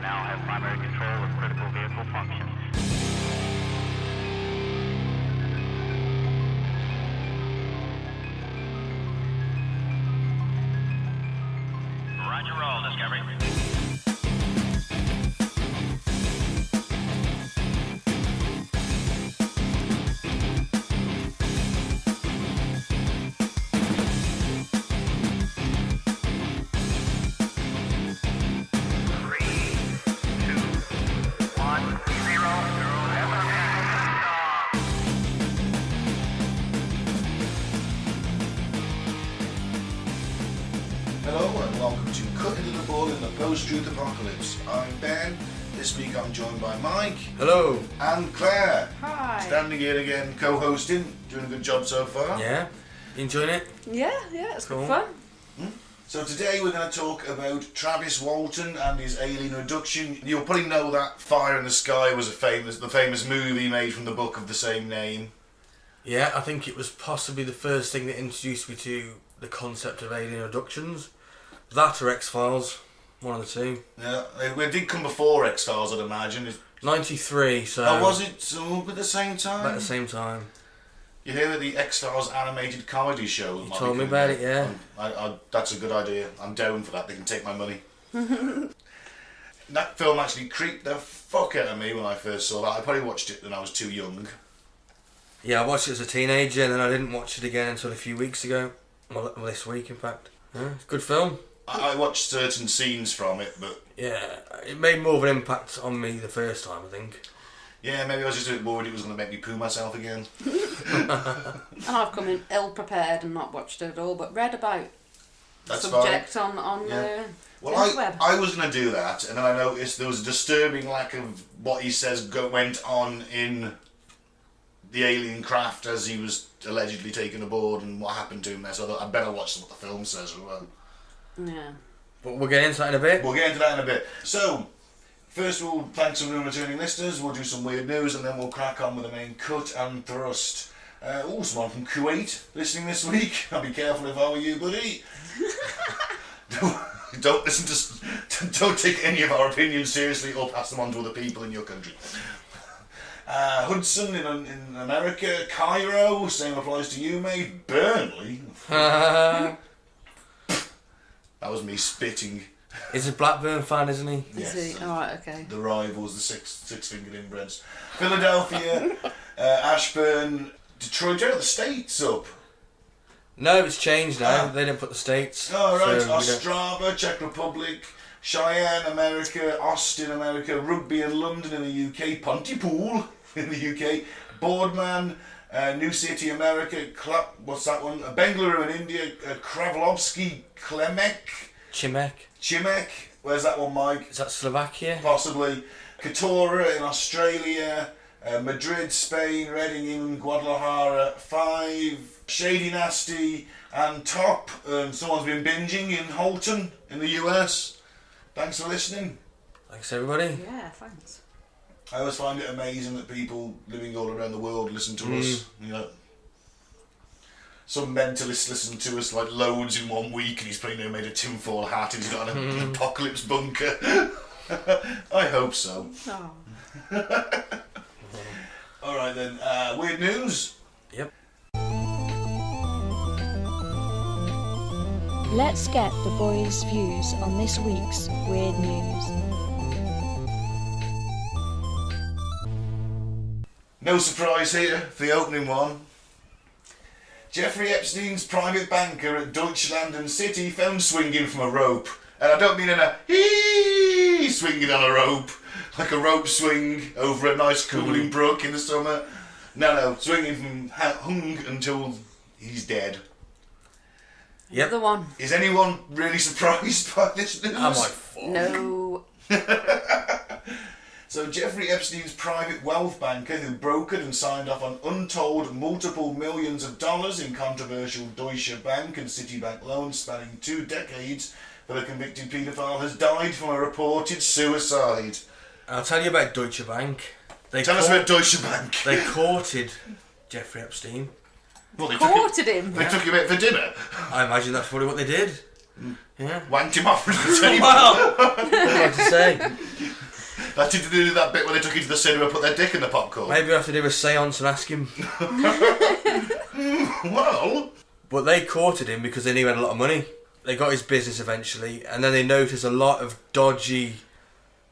now have primary control of critical vehicle functions. Roger, roll, Discovery. Hello and welcome to Cutting the Ball in the Post-Truth Apocalypse. I'm Ben. This week I'm joined by Mike. Hello. And Claire. Hi. Standing here again, co-hosting. Doing a good job so far. Yeah. You enjoying it? Yeah, it's Cool. good fun. So today we're going to talk about Travis Walton and his alien abduction. You'll probably know that Fire in the Sky was the famous movie made from the book of the same name. Yeah, I think it was possibly the first thing that introduced me to the concept of alien abductions. That or X-Files, one of the two. Yeah, it did come before X-Files, I'd imagine. 93, so... Oh, was it all at the same time? At the same time. You hear that the X-Files animated comedy show? You told me about it, yeah. That's a good idea. I'm down for that. They can take my money. That film actually creeped the fuck out of me when I first saw that. I probably watched it when I was too young. Yeah, I watched it as a teenager and then I didn't watch it again until a few weeks ago. Well, this week, in fact. Yeah, it's a good film. I watched certain scenes from it, but... Yeah, it made more of an impact on me the first time, I think. Yeah, maybe I was just a bit worried it was going to make me poo myself again. And I've come in ill prepared and not watched it at all, but read about the That's subject fine. on Yeah. the Well, web. I was going to do that, and then I noticed there was a disturbing lack of what he says went on in the alien craft as he was allegedly taken aboard and what happened to him there, so I thought I'd better watch what the film says as well. Yeah. But we'll get into that in a bit. We'll get into that in a bit. So, first we'll thank some new returning listeners, we'll do some weird news, and then we'll crack on with the main cut and thrust. Someone from Kuwait listening this week. I'll be careful if I were you, buddy. Don't listen to... Don't take any of our opinions seriously or pass them on to other people in your country. Hudson in America. Cairo, same applies to you, mate. Burnley. That was me spitting. He's a Blackburn fan, isn't he? Yes. Is he? Alright, okay. The rivals, the six-fingered inbreds. Philadelphia, Ashburn, Detroit. The States up. No, it's changed now. They didn't put the states. Oh, right. So Ostrava, Czech Republic, Cheyenne, America, Austin, America, Rugby in London in the UK, Pontypool in the UK, Boardman, New City, America, what's that one? Bengaluru in India, Kravlovsky, Chimek. Where's that one, Mike? Is that Slovakia? Possibly. Katora in Australia, Madrid, Spain, Reading, England, Guadalajara, 5, Shady Nasty, and Top. Someone's been binging in Holton in the US. Thanks for listening. Thanks, everybody. Yeah, thanks. I always find it amazing that people living all around the world listen to us. You know, some mentalist listened to us like loads in 1 week, and he's probably now made a tinfoil hat and he's got an apocalypse bunker. I hope so. Oh. Alright then, weird news. Yep. Let's get the boys' views on this week's weird news. No surprise here for the opening one. Jeffrey Epstein's private banker at Deutschland and City found swinging from a rope. And I don't mean in a hee swinging on a rope, like a rope swing over a nice cooling brook in the summer. No, swinging from hung until he's dead. Yep. The one. Is anyone really surprised by this news? I'm like, fuck. No. So Jeffrey Epstein's private wealth banker, who brokered and signed off on untold multiple millions of dollars in controversial Deutsche Bank and Citibank loans spanning 2 decades for the convicted paedophile, has died from a reported suicide. I'll tell you about Deutsche Bank. Tell us about Deutsche Bank. They courted Jeffrey Epstein. Well, they Courted him. They took him out for dinner. I imagine that's probably what they did. Yeah. Wanked him off with the table. Well, what to say? That did do that bit where they took you to the cinema and put their dick in the popcorn. Maybe we have to do a seance and ask him. Well... But they courted him because they knew he had a lot of money. They got his business eventually, and then they noticed a lot of dodgy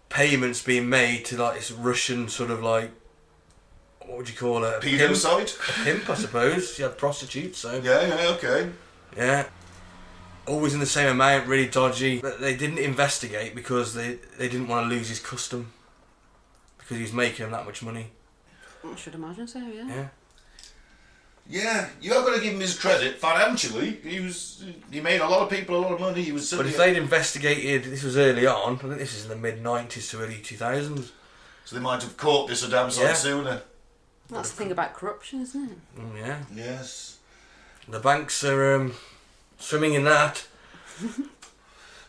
payments being made to like this Russian sort of like, what would you call it? Pedo site? A pimp, I suppose. You had prostitutes, so... Yeah, okay. Yeah. Always in the same amount, really dodgy. But they didn't investigate because they didn't want to lose his custom. Because he was making them that much money. I should imagine so, yeah. Yeah. Yeah, you have got to give him his credit. Financially, he made a lot of people a lot of money. He was. But if they'd investigated, this was early on. I think this is in the mid '90s to early 2000s. So they might have caught this a damn sight sooner. That's the thing about corruption, isn't it? Yeah. Yes. The banks are swimming in that.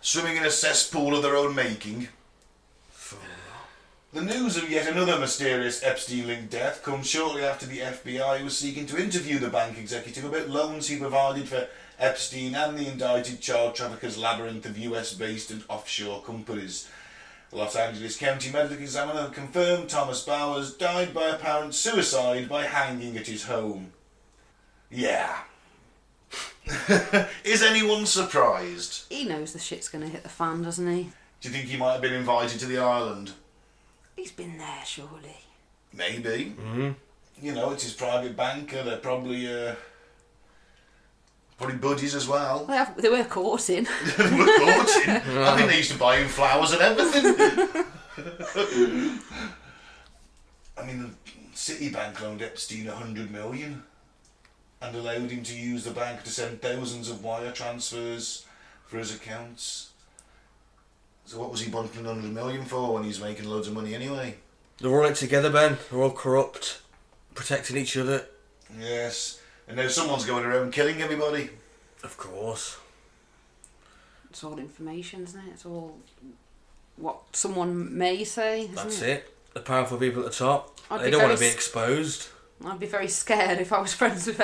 Swimming in a cesspool of their own making. The news of yet another mysterious Epstein-linked death comes shortly after the FBI was seeking to interview the bank executive about loans he provided for Epstein and the indicted child traffickers' labyrinth of US-based and offshore companies. The Los Angeles County Medical Examiner confirmed Thomas Bowers died by apparent suicide by hanging at his home. Yeah. Is anyone surprised? He knows the shit's going to hit the fan, doesn't he? Do you think he might have been invited to the island? He's been there, surely. Maybe. Mm-hmm. You know, it's his private banker. They're probably buddies as well. They were courting. They were courting. I think they used to buy him flowers and everything. I mean, Citibank loaned Epstein $100 million and allowed him to use the bank to send thousands of wire transfers for his accounts. So what was he bundling $100 million for when he's making loads of money anyway? They're all in it together, Ben. They're all corrupt, protecting each other. Yes. And now someone's going around killing everybody. Of course. It's all information, isn't it? It's all what someone may say, isn't That's it? it. The powerful people at the top. I'd They be don't want very to be exposed. I'd be very scared if I was friends with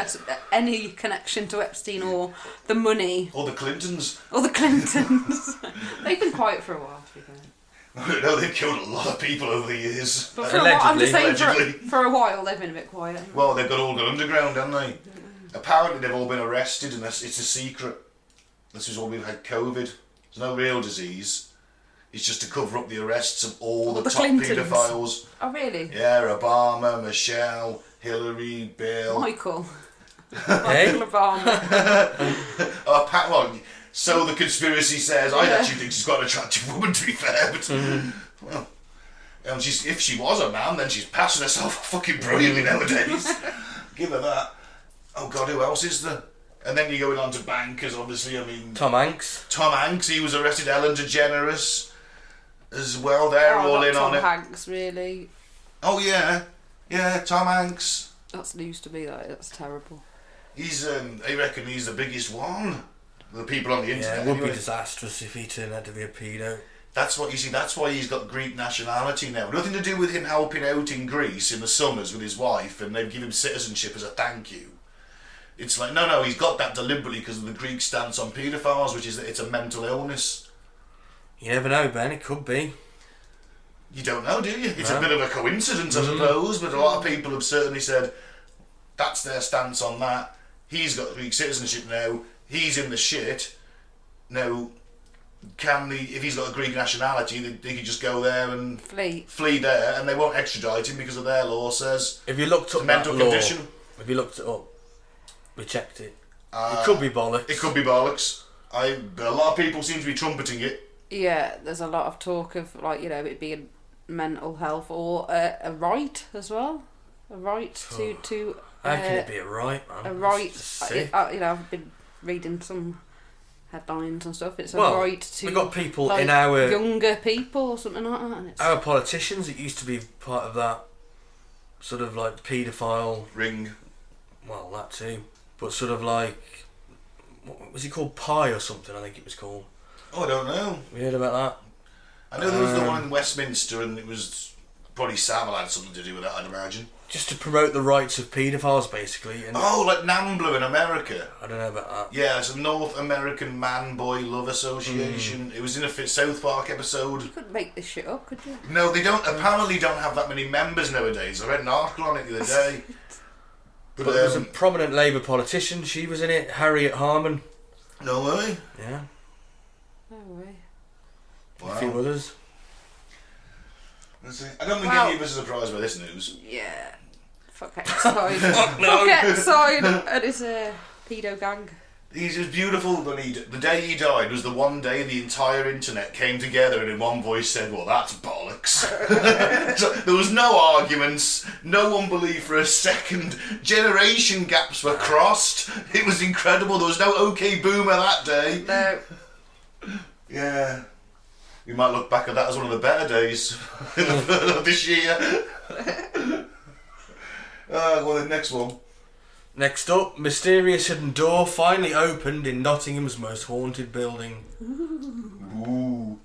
any connection to Epstein or the money. Or the Clintons. Or the Clintons. They've been quiet for a while, to be fair. No, they've killed a lot of people over the years. But for a while, I'm just saying Allegedly. for a while they've been a bit quiet. Well, they've all gone underground, haven't they? Apparently they've all been arrested and it's a secret. This is why we've had COVID. There's no real disease. It's just to cover up the arrests of all the top Clintons. paedophiles. Oh, really? Yeah, Obama, Michelle, Hillary, Bill. Michael. Hey? Michael Obama. Well, so the conspiracy says. I actually think she's quite an attractive woman, to be fair. But, well, if she was a man, then she's passing herself fucking brilliantly nowadays. Give her that. Oh God, who else is there? And then you're going on to bankers, obviously. I mean, Tom Hanks. Tom Hanks, he was arrested. Ellen DeGeneres as well. They're all in on it. Tom Hanks, really. Oh yeah, Tom Hanks. That's news to me. That's terrible. He's, I reckon he's the biggest one. The people on the internet. Yeah, it would anyway. be disastrous if he turned out to be a pedo. That's what you see. That's why he's got Greek nationality now. Nothing to do with him helping out in Greece in the summers with his wife, and they've given him citizenship as a thank you. It's like no, he's got that deliberately because of the Greek stance on paedophiles, which is that it's a mental illness. You never know, Ben. It could be. You don't know, do you? It's No. a bit of a coincidence, I suppose, but a lot of people have certainly said that's their stance on that. He's got Greek citizenship now. He's in the shit. Now, if he's got a Greek nationality, they could just go there and flee there, and they won't extradite him because of their law says If you looked up it's a mental that law, condition. If you looked it up, we checked it. It could be bollocks. It could be bollocks. But a lot of people seem to be trumpeting it. Yeah, there's a lot of talk of it being mental health or a right as well. A right to. How can it be a right, man? A right. It's sick. I've been reading some headlines and stuff. It's a Well, right to. we've got people like, in our younger people or something like that. And it's, our politicians. It used to be part of that sort of like paedophile ring. Well, that too, but sort of like, what was he called? Pie or something? I think it was called. Oh, I don't know. We heard about that. I know there was the one in Westminster, and it was probably Savile had something to do with that, I'd imagine. Just to promote the rights of paedophiles, basically. And Oh, like NAMBLA in America. I don't know about that. Yeah, it's a North American Man-Boy Love Association. It was in a South Park episode. You couldn't make this shit up, could you? No, they apparently don't have that many members nowadays. I read an article on it the other day. But there was a prominent Labour politician, she was in it, Harriet Harman. No way. Yeah. No way. Wow. A few others. I don't think any of us are surprised by this news. Yeah. Fuck Epstein. Fuck no. Fuck Epstein and his pedo gang. He's just beautiful, but the day he died was the one day the entire internet came together and in one voice said, well, that's bollocks. So there was no arguments, no one believed for a second, generation gaps were crossed, it was incredible, there was no OK Boomer that day. No. Yeah. We might look back at that as one of the better days of this year. Well, the next one. Next up, mysterious hidden door finally opened in Nottingham's most haunted building. Ooh.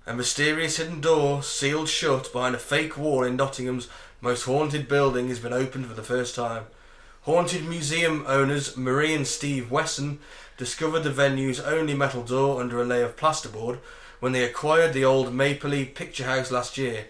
A mysterious hidden door, sealed shut behind a fake wall in Nottingham's most haunted building, has been opened for the first time. Haunted museum owners Marie and Steve Wesson discovered the venue's only metal door under a layer of plasterboard when they acquired the old Mapley Picture House last year.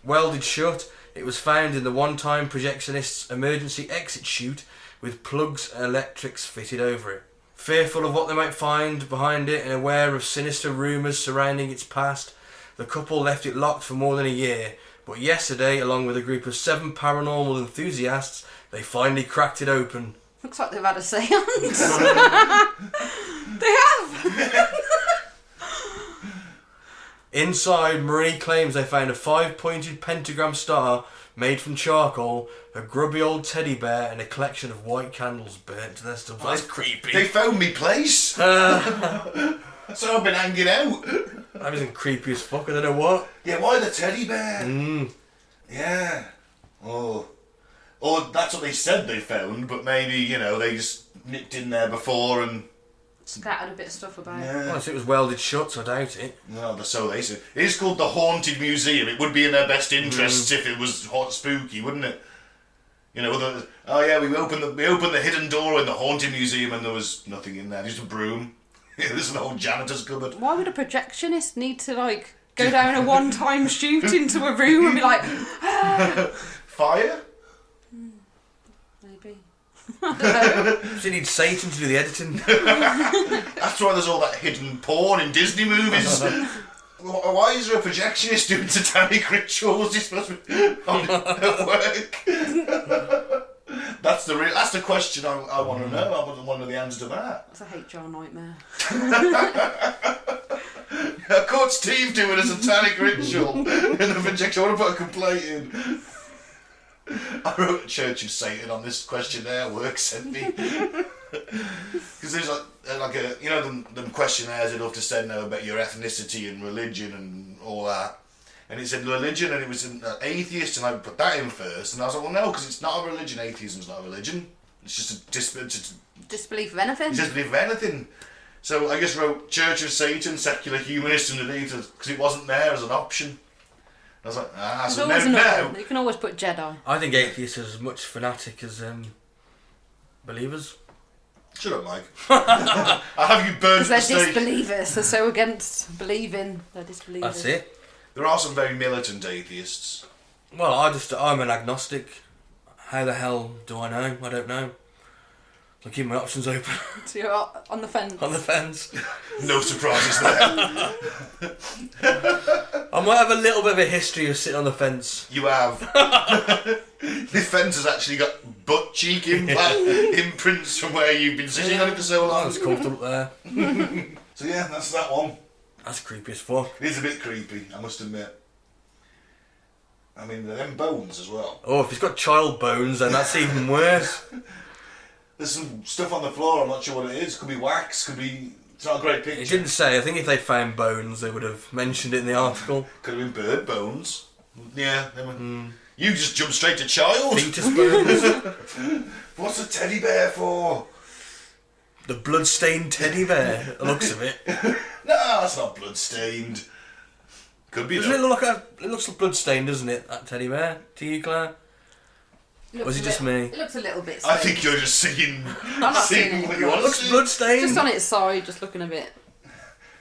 Welded shut, it was found in the one-time projectionist's emergency exit chute with plugs and electrics fitted over it. Fearful of what they might find behind it and aware of sinister rumours surrounding its past, the couple left it locked for more than a year, but yesterday, along with a group of 7 paranormal enthusiasts, they finally cracked it open. Looks like they've had a seance. They have. Inside, Marie claims they found a 5-pointed pentagram star made from charcoal, a grubby old teddy bear, and a collection of white candles burnt to their stubs. That's creepy. They found me place. So I've been hanging out. That isn't creepy as fuck, I don't know what. Yeah, why the teddy bear? Yeah. Oh. Or that's what they said they found, but maybe, they just nipped in there before and... Scattered a bit of stuff about. Yeah. Well, it was welded shut, so I doubt it. No, so they said. It is called the Haunted Museum. It would be in their best interests if it was hot spooky, wouldn't it? We opened the hidden door in the Haunted Museum and there was nothing in there, just a broom. There's an old janitor's cupboard. Why would a projectionist need to go down a one-time shoot into a room and be like, Fire? Maybe. Does he need Satan to do the editing? That's why there's all that hidden porn in Disney movies. Why is there a projectionist doing satanic rituals? He's supposed to be at work. That's the question I want to know. I want to know the answer to that. That's a HR nightmare. I caught Steve doing a satanic ritual in the projection. I want to put a complaint in. I wrote Church of Satan on this questionnaire work sent me. Because there's like a, them questionnaires they'd love to send now about your ethnicity and religion and all that. And it said religion and it was atheist and I put that in first. And I was like, well, no, because it's not a religion. Atheism's not a religion. It's just a Disbelief of anything. disbelief of anything. So I just wrote Church of Satan, secular humanist underneath because it wasn't there as an option. I was like, so now. You can always put Jedi. I think atheists are as much fanatic as believers. Shut up, Mike. I have you burned Because at the they're stake. disbelievers. They're so against believing. They're disbelievers. That's it. There are some very militant atheists. Well, I'm an agnostic. How the hell do I know? I don't know. I keep my options open. So you're on the fence. On the fence. No surprises there. I might have a little bit of a history of sitting on the fence. You have. This fence has actually got butt cheek imprints from where you've been sitting on it for so I long. was comfortable there. So yeah, that's that one. That's creepy as fuck. It is a bit creepy, I must admit. I mean, them bones as well. Oh, if he's got child bones, then that's even worse. There's some stuff on the floor, I'm not sure what it is. Could be wax, could be... It's not a great picture. It didn't say. I think if they found bones, they would have mentioned it in the article. Could have been bird bones. Yeah, they were... You just jumped straight to child. Fetus bones. What's a teddy bear for? The blood-stained teddy bear. The looks of it. No, that's not blood-stained. Could be Doesn't though. it look like it looks blood-stained, doesn't it? That teddy bear. To you, Claire? Was it just me? It looks a little bit. I think you're just singing. I'm not seeing what it. you It want to looks see. bloodstained. Just on its side, just looking a bit.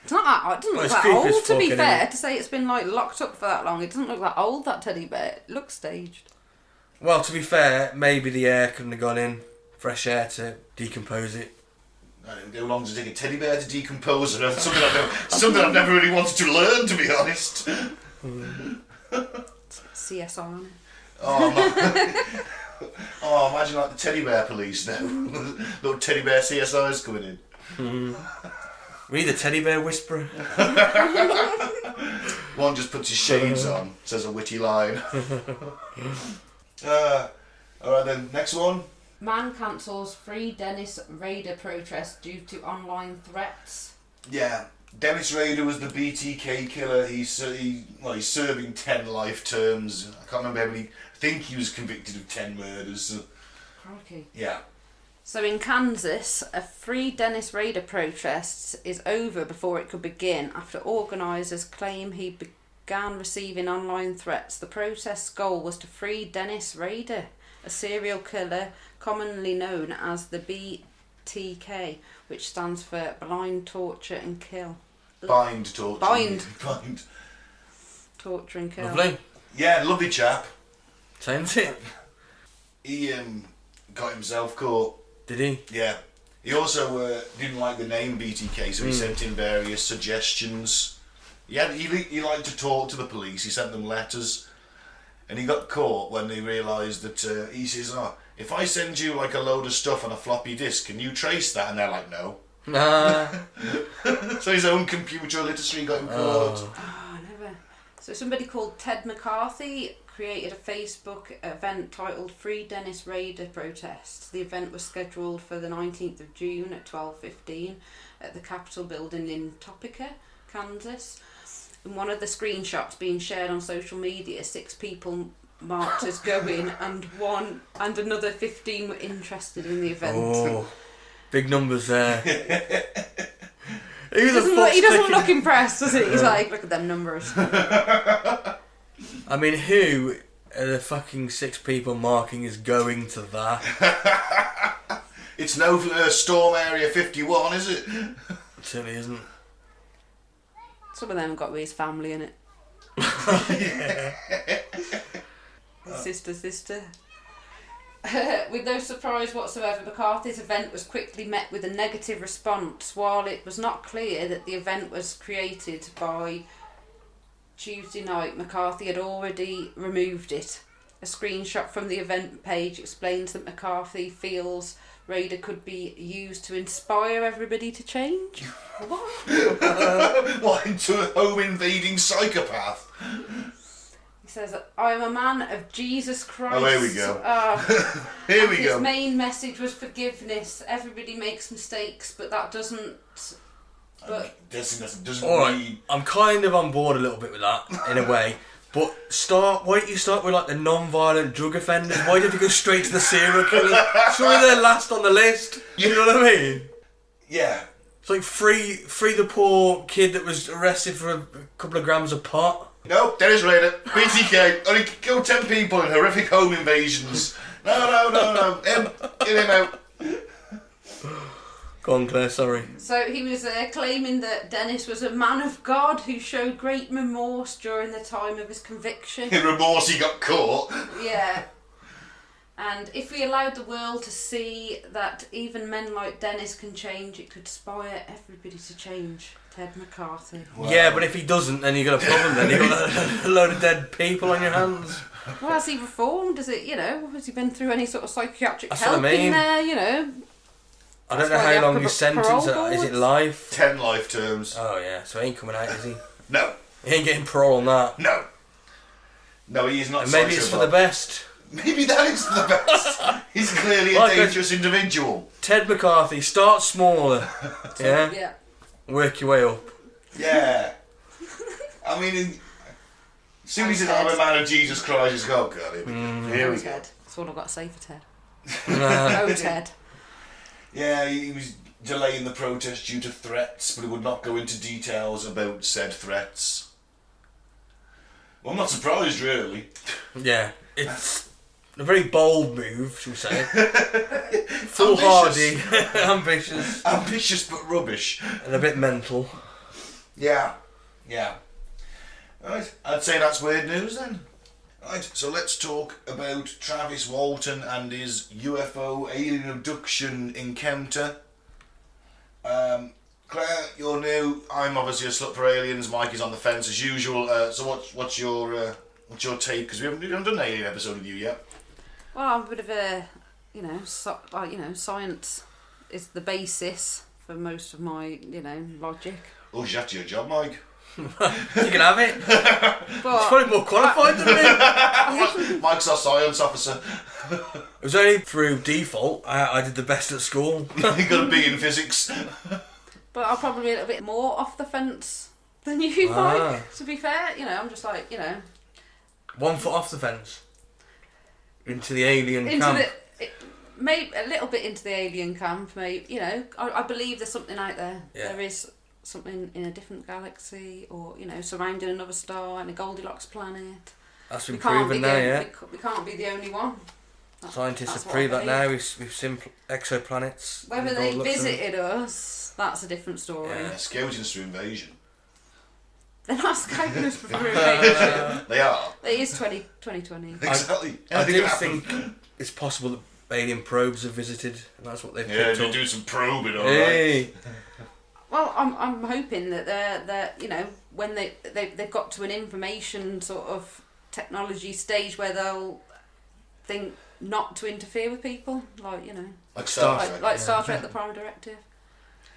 It's not that. It doesn't Well, look it's that creepy as old. To be fuck, fair, innit? to say it's been like locked up for that long, it doesn't look that old. That teddy bear. It looks staged. Well, to be fair, maybe the air couldn't have gone in, fresh air to decompose it. How long does it take a teddy bear to decompose? Something I've never really wanted to learn, to be honest. CSI on it. Oh, imagine like the teddy bear police now. Little teddy bear CSIs coming in. We need a teddy bear whisperer. One just puts his shades on, says a witty line. Alright then, next one. Man cancels free Dennis Rader protest due to online threats. Yeah, Dennis Rader was the BTK killer. He's serving 10 life terms. I can't remember how many. I think he was convicted of 10 murders. So, Crikey. yeah. So in Kansas, a free Dennis Rader protest is over before it could begin after organisers claim he began receiving online threats. The protest's goal was to free Dennis Rader, a serial killer commonly known as the BTK, which stands for blind, torture and kill. Bind torture. Bind. Bind. Torture and kill. Lovely. Yeah, lovely chap. Sounds it. He got himself caught. Did he? Yeah. He also didn't like the name BTK, so he sent in various suggestions. He liked to talk to the police. He sent them letters. And he got caught when they realised that, he says, if I send you like a load of stuff on a floppy disk, can you trace that? And they're like, no. So his own computer literacy got him caught. Oh, never. So somebody called Ted McCarthy created a Facebook event titled Free Dennis Rader Protest. The event was scheduled for the 19th of June at 12:15 at the Capitol building in Topeka, Kansas. In one of the screenshots being shared on social media, 6 people marked as going and another 15 were interested in the event. Oh, big numbers there. He doesn't look impressed, does he? He's like, look at them numbers. I mean, who are the fucking 6 people marking is going to that? It's no Storm Area 51, is it? It certainly isn't. Some of them have got with his family in it. Sister. With no surprise whatsoever, McCarthy's event was quickly met with a negative response. While it was not clear that the event was created by Tuesday night, McCarthy had already removed it. A screenshot from the event page explains that McCarthy feels Rader could be used to inspire everybody to change. What, into a home invading psychopath? He says, I am a man of Jesus Christ. Oh, here we go. Here we go. His main message was forgiveness. Everybody makes mistakes, but that doesn't... But doesn't Alright, read. I'm kind of on board a little bit with that, in a way. But why don't you start with like the non-violent drug offenders? Why did you go straight to the serial killers? Surely they're last on the list. You know what I mean? Yeah. It's like free the poor kid that was arrested for a couple of grams of pot. No, Dennis Rader, BTK, only killed 10 people in horrific home invasions. No. Get him out. Go on, Claire, sorry. So he was claiming that Dennis was a man of God who showed great remorse during the time of his conviction. In remorse he got caught. Yeah. And if we allowed the world to see that even men like Dennis can change, it could inspire everybody to change. Ted McCarthy. Wow. Yeah, but if he doesn't, then you've got a problem then. You've got a load of dead people on your hands. Well, has he reformed? Has he been through any sort of psychiatric That's help what I mean. in there, I don't That's know why they how have long his sentence parole is. It boards? life? 10 life terms. Oh yeah, so he ain't coming out, is he? No. He ain't getting parole on that. No, he is not. And maybe it's for the best. Maybe that is for the best. He's clearly a Like dangerous individual. Ted McCarthy, start smaller. Yeah? Yeah. Work your way up. Yeah. I mean, as soon as he says, I'm a man of Jesus Christ, he's go, oh God, here we go. Ted. That's all I've got to say for Ted. Nah. Oh, Ted. Yeah, he was delaying the protest due to threats, but he would not go into details about said threats. Well, I'm not surprised, really. Yeah, it's A very bold move, shall we say. Foolhardy, ambitious. Ambitious but rubbish. And a bit mental. Yeah. Right, I'd say that's weird news then. Right, so let's talk about Travis Walton and his UFO alien abduction encounter. Claire, you're new. I'm obviously a slut for aliens. Mike is on the fence as usual. So what's your take? Because we haven't done an alien episode with you yet. Well, I'm a bit of a, science is the basis for most of my, logic. Oh, she's after your job, Mike. You can have it. But He's probably more qualified than me. Mike's our science officer. It was only through default. I did the best at school. You got a B in physics. But I'll probably be a little bit more off the fence than you, Mike. To be fair, I'm just like, 1 foot off the fence. Into the alien camp. Maybe a little bit into the alien camp. Maybe I believe there's something out there. Yeah. There is something in a different galaxy, or surrounding another star in a Goldilocks planet. That's been proven now, yeah. We can't be the only one. Scientists have proved that now. We've seen exoplanets. Whether they visited us, that's a different story. Yeah, scouting us for invasion. They're not scouting us for invasion. They are. It is 2020. Exactly. I do think it's possible that alien probes have visited, and that's what they've picked up. Yeah, they do some probing, alright. Hey. Well, I'm hoping that they're when they've got to an information sort of technology stage where they'll think not to interfere with people, Like Star Trek. like Star Trek: The Prime Directive.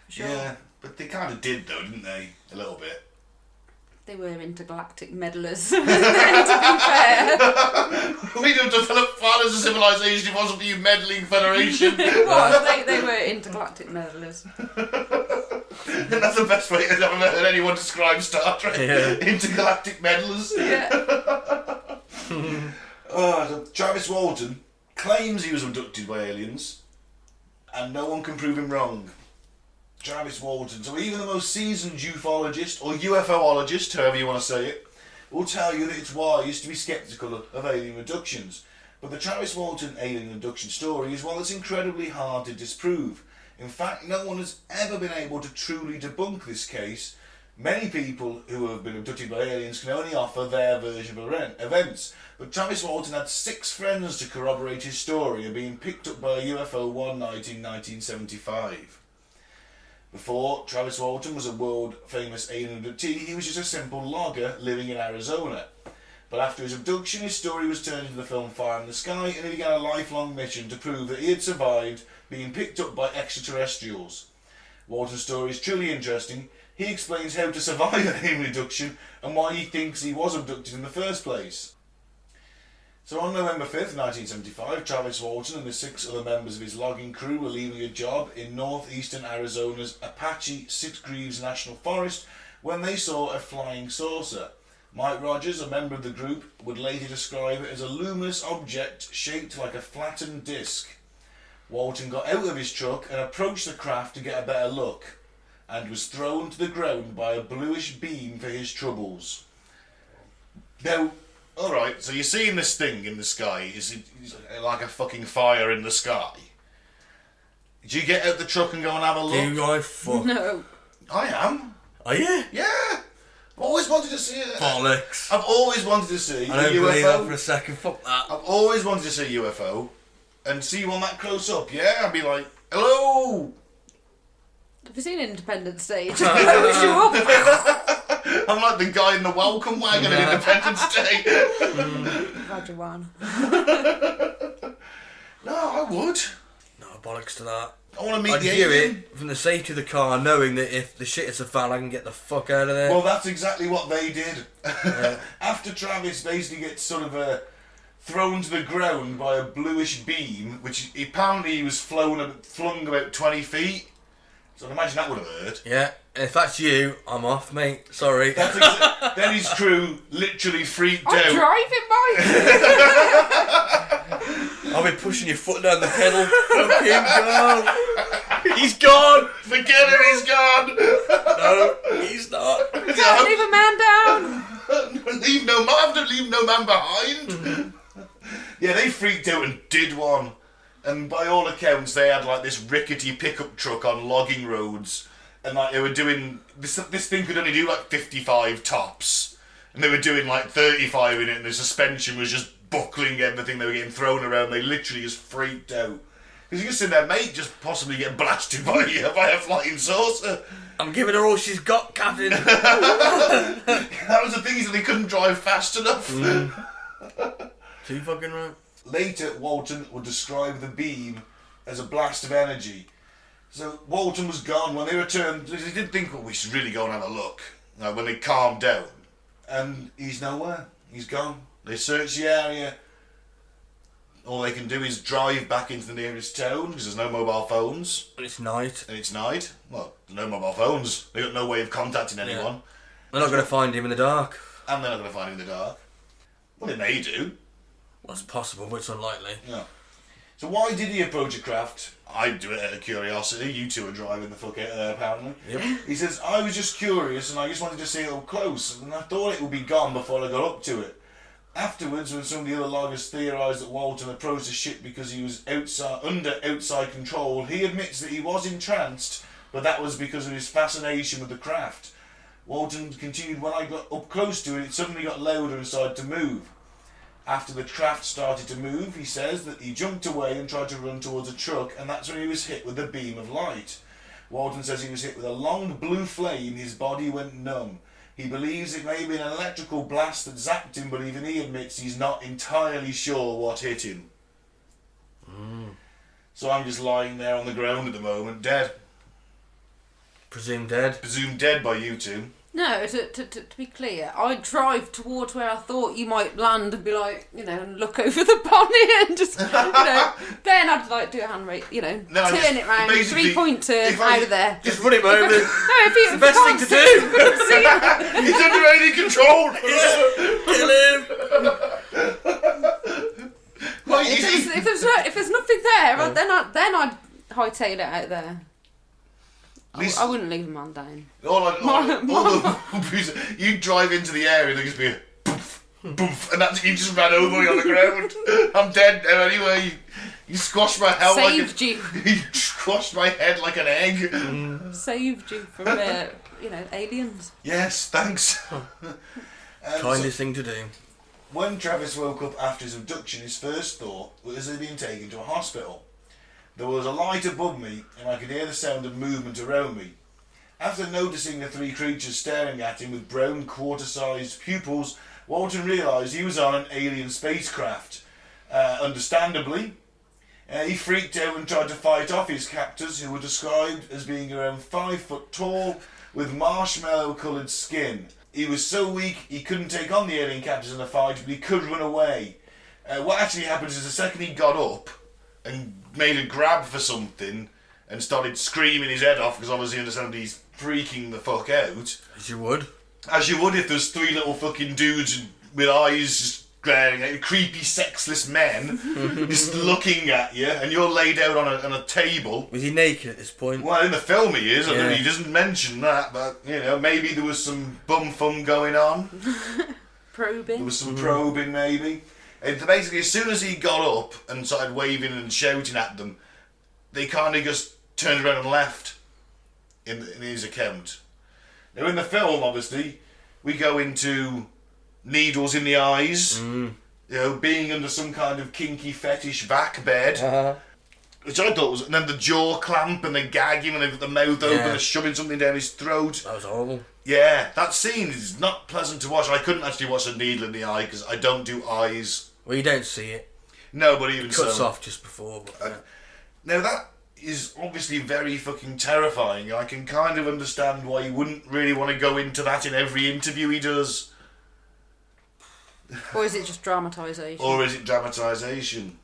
Sure. Yeah, but they kind of did though, didn't they? A little bit. They were intergalactic meddlers. To be fair, We'd have developed far as a civilization if it wasn't for you meddling Federation. it was. They were intergalactic meddlers. And that's the best way I've ever heard anyone describe Star Trek. Yeah. Intergalactic meddlers. Yeah. So Travis Walton claims he was abducted by aliens, and no one can prove him wrong. Travis Walton, so even the most seasoned ufologist, or UFOologist, however you want to say it, will tell you that it's wise to be sceptical of alien abductions. But the Travis Walton alien abduction story is one that's incredibly hard to disprove. In fact, no one has ever been able to truly debunk this case. Many people who have been abducted by aliens can only offer their version of events, but Travis Walton had 6 friends to corroborate his story of being picked up by a UFO one night in 1975. Before Travis Walton was a world-famous alien abductee, he was just a simple logger living in Arizona. But after his abduction, his story was turned into the film Fire in the Sky, and he began a lifelong mission to prove that he had survived being picked up by extraterrestrials. Walton's story is truly interesting. He explains how to survive an alien abduction and why he thinks he was abducted in the first place. So on November 5th, 1975, Travis Walton and the 6 other members of his logging crew were leaving a job in northeastern Arizona's Apache Sitgreaves National Forest when they saw a flying saucer. Mike Rogers, a member of the group, would later describe it as a luminous object shaped like a flattened disc. Walton got out of his truck and approached the craft to get a better look, and was thrown to the ground by a bluish beam for his troubles. Now, alright, so you're seeing this thing in the sky, is it like a fucking fire in the sky? Did you get out the truck and go and have a look? Do I fuck? No. I am. Are you? Yeah. I've always wanted to see it. Bollocks. I've always wanted to see I don't a believe that UFO. for a second. Fuck that. I've always wanted to see a UFO and see one that close up, yeah? I'd be like, hello! Have you seen Independence Day? It just blows you up. I'm like the guy in the welcome wagon at Independence Day. Roger one. No, I would. No, bollocks to that. I want to meet I'd the view alien. it from the safety of the car, knowing that if the shit is a fan, I can get the fuck out of there. Well, that's exactly what they did. Yeah. After Travis basically gets sort of thrown to the ground by a bluish beam, which apparently he was flung about 20 feet. So I'd imagine that would have hurt. Yeah, if that's you, I'm off, mate. Sorry. Then his crew literally freaked I'm out. driving, Mike. I'll be pushing your foot down the pedal. Fucking go. He's gone. Forget him, he's gone. No, he's not. Don't leave a man down. Leave no man behind. Yeah, they freaked out and did one. And by all accounts, they had like this rickety pickup truck on logging roads. And like they were doing... This thing could only do like 55 tops. And they were doing like 35 in it, and the suspension was just buckling everything. They were getting thrown around. They literally just freaked out. Because you can see their mate just possibly get blasted by a flying saucer. I'm giving her all she's got, Captain. That was the thing, is that they couldn't drive fast enough. Too fucking right. Later, Walton would describe the beam as a blast of energy. So Walton was gone. When they returned, they did think, well, we should really go and have a look. When they calmed down. And he's nowhere. He's gone. They searched the area. All they can do is drive back into the nearest town because there's no mobile phones. And it's night. Well, there's no mobile phones. They've got no way of contacting anyone. Yeah. They're not going to find him in the dark. And they're not going to find him in the dark. Well, they may do. Well, it's possible, but it's unlikely. Yeah. So why did he approach a craft? I'd do it out of curiosity. You two are driving the fuck out there, apparently. Yep. He says, I was just curious and I just wanted to see it up close, and I thought it would be gone before I got up to it. Afterwards, when some of the other loggers theorised that Walton approached the ship because he was under outside control, he admits that he was entranced, but that was because of his fascination with the craft. Walton continued, when I got up close to it suddenly got louder and started to move. After the craft started to move, he says that he jumped away and tried to run towards a truck, and that's when he was hit with a beam of light. Walton says he was hit with a long blue flame, his body went numb. He believes it may be an electrical blast that zapped him, but even he admits he's not entirely sure what hit him. So I'm just lying there on the ground at the moment, dead. Presumed dead. Presumed dead by you two. No, to be clear, I'd drive towards where I thought you might land and be like, and look over the bonnet and just, then I'd like do a hand rate, turn it round, 3-point turn, out of there. Just run him over. It's the best thing to do. He's under any control. Kill him. Wait, if there's nothing there, then I'd hightail it out there. I wouldn't leave him on down. You drive into the area and there'd just be a poof, poof, and that's you just ran over me on the ground. I'm dead now anyway. You squashed my head You squashed my head like an egg. Saved you from, aliens. Yes, thanks. Kindest thing to do. When Travis woke up after his abduction, his first thought was he'd been taken to a hospital. There was a light above me, and I could hear the sound of movement around me. After noticing the three creatures staring at him with brown quarter-sized pupils, Walton realised he was on an alien spacecraft. Understandably, he freaked out and tried to fight off his captors, who were described as being around 5 foot tall, with marshmallow-coloured skin. He was so weak he couldn't take on the alien captors in a fight, but he could run away. What actually happens is the second he got up and made a grab for something and started screaming his head off, because obviously understand he's freaking the fuck out. As you would. As you would if there's three little fucking dudes with eyes just glaring at you, creepy sexless men just looking at you, and you're laid out on a table. Was he naked at this point? Well, in the film he is. I mean, he doesn't mention that, but maybe there was some bum fun going on. Probing. There was some probing maybe. And basically, as soon as he got up and started waving and shouting at them, they kind of just turned around and left, in his account. Now, in the film, obviously, we go into needles in the eyes, being under some kind of kinky fetish vac bed, which I thought was... And then the jaw clamp and they gag him and they've got the mouth open and shoving something down his throat. That was horrible. Yeah, that scene is not pleasant to watch. I couldn't actually watch a needle in the eye because I don't do eyes. Well, you don't see it. No, but even It cuts so... off just before. But, Now that is obviously very fucking terrifying. I can kind of understand why he wouldn't really want to go into that in every interview he does. Or is it just dramatisation? Or is it dramatisation?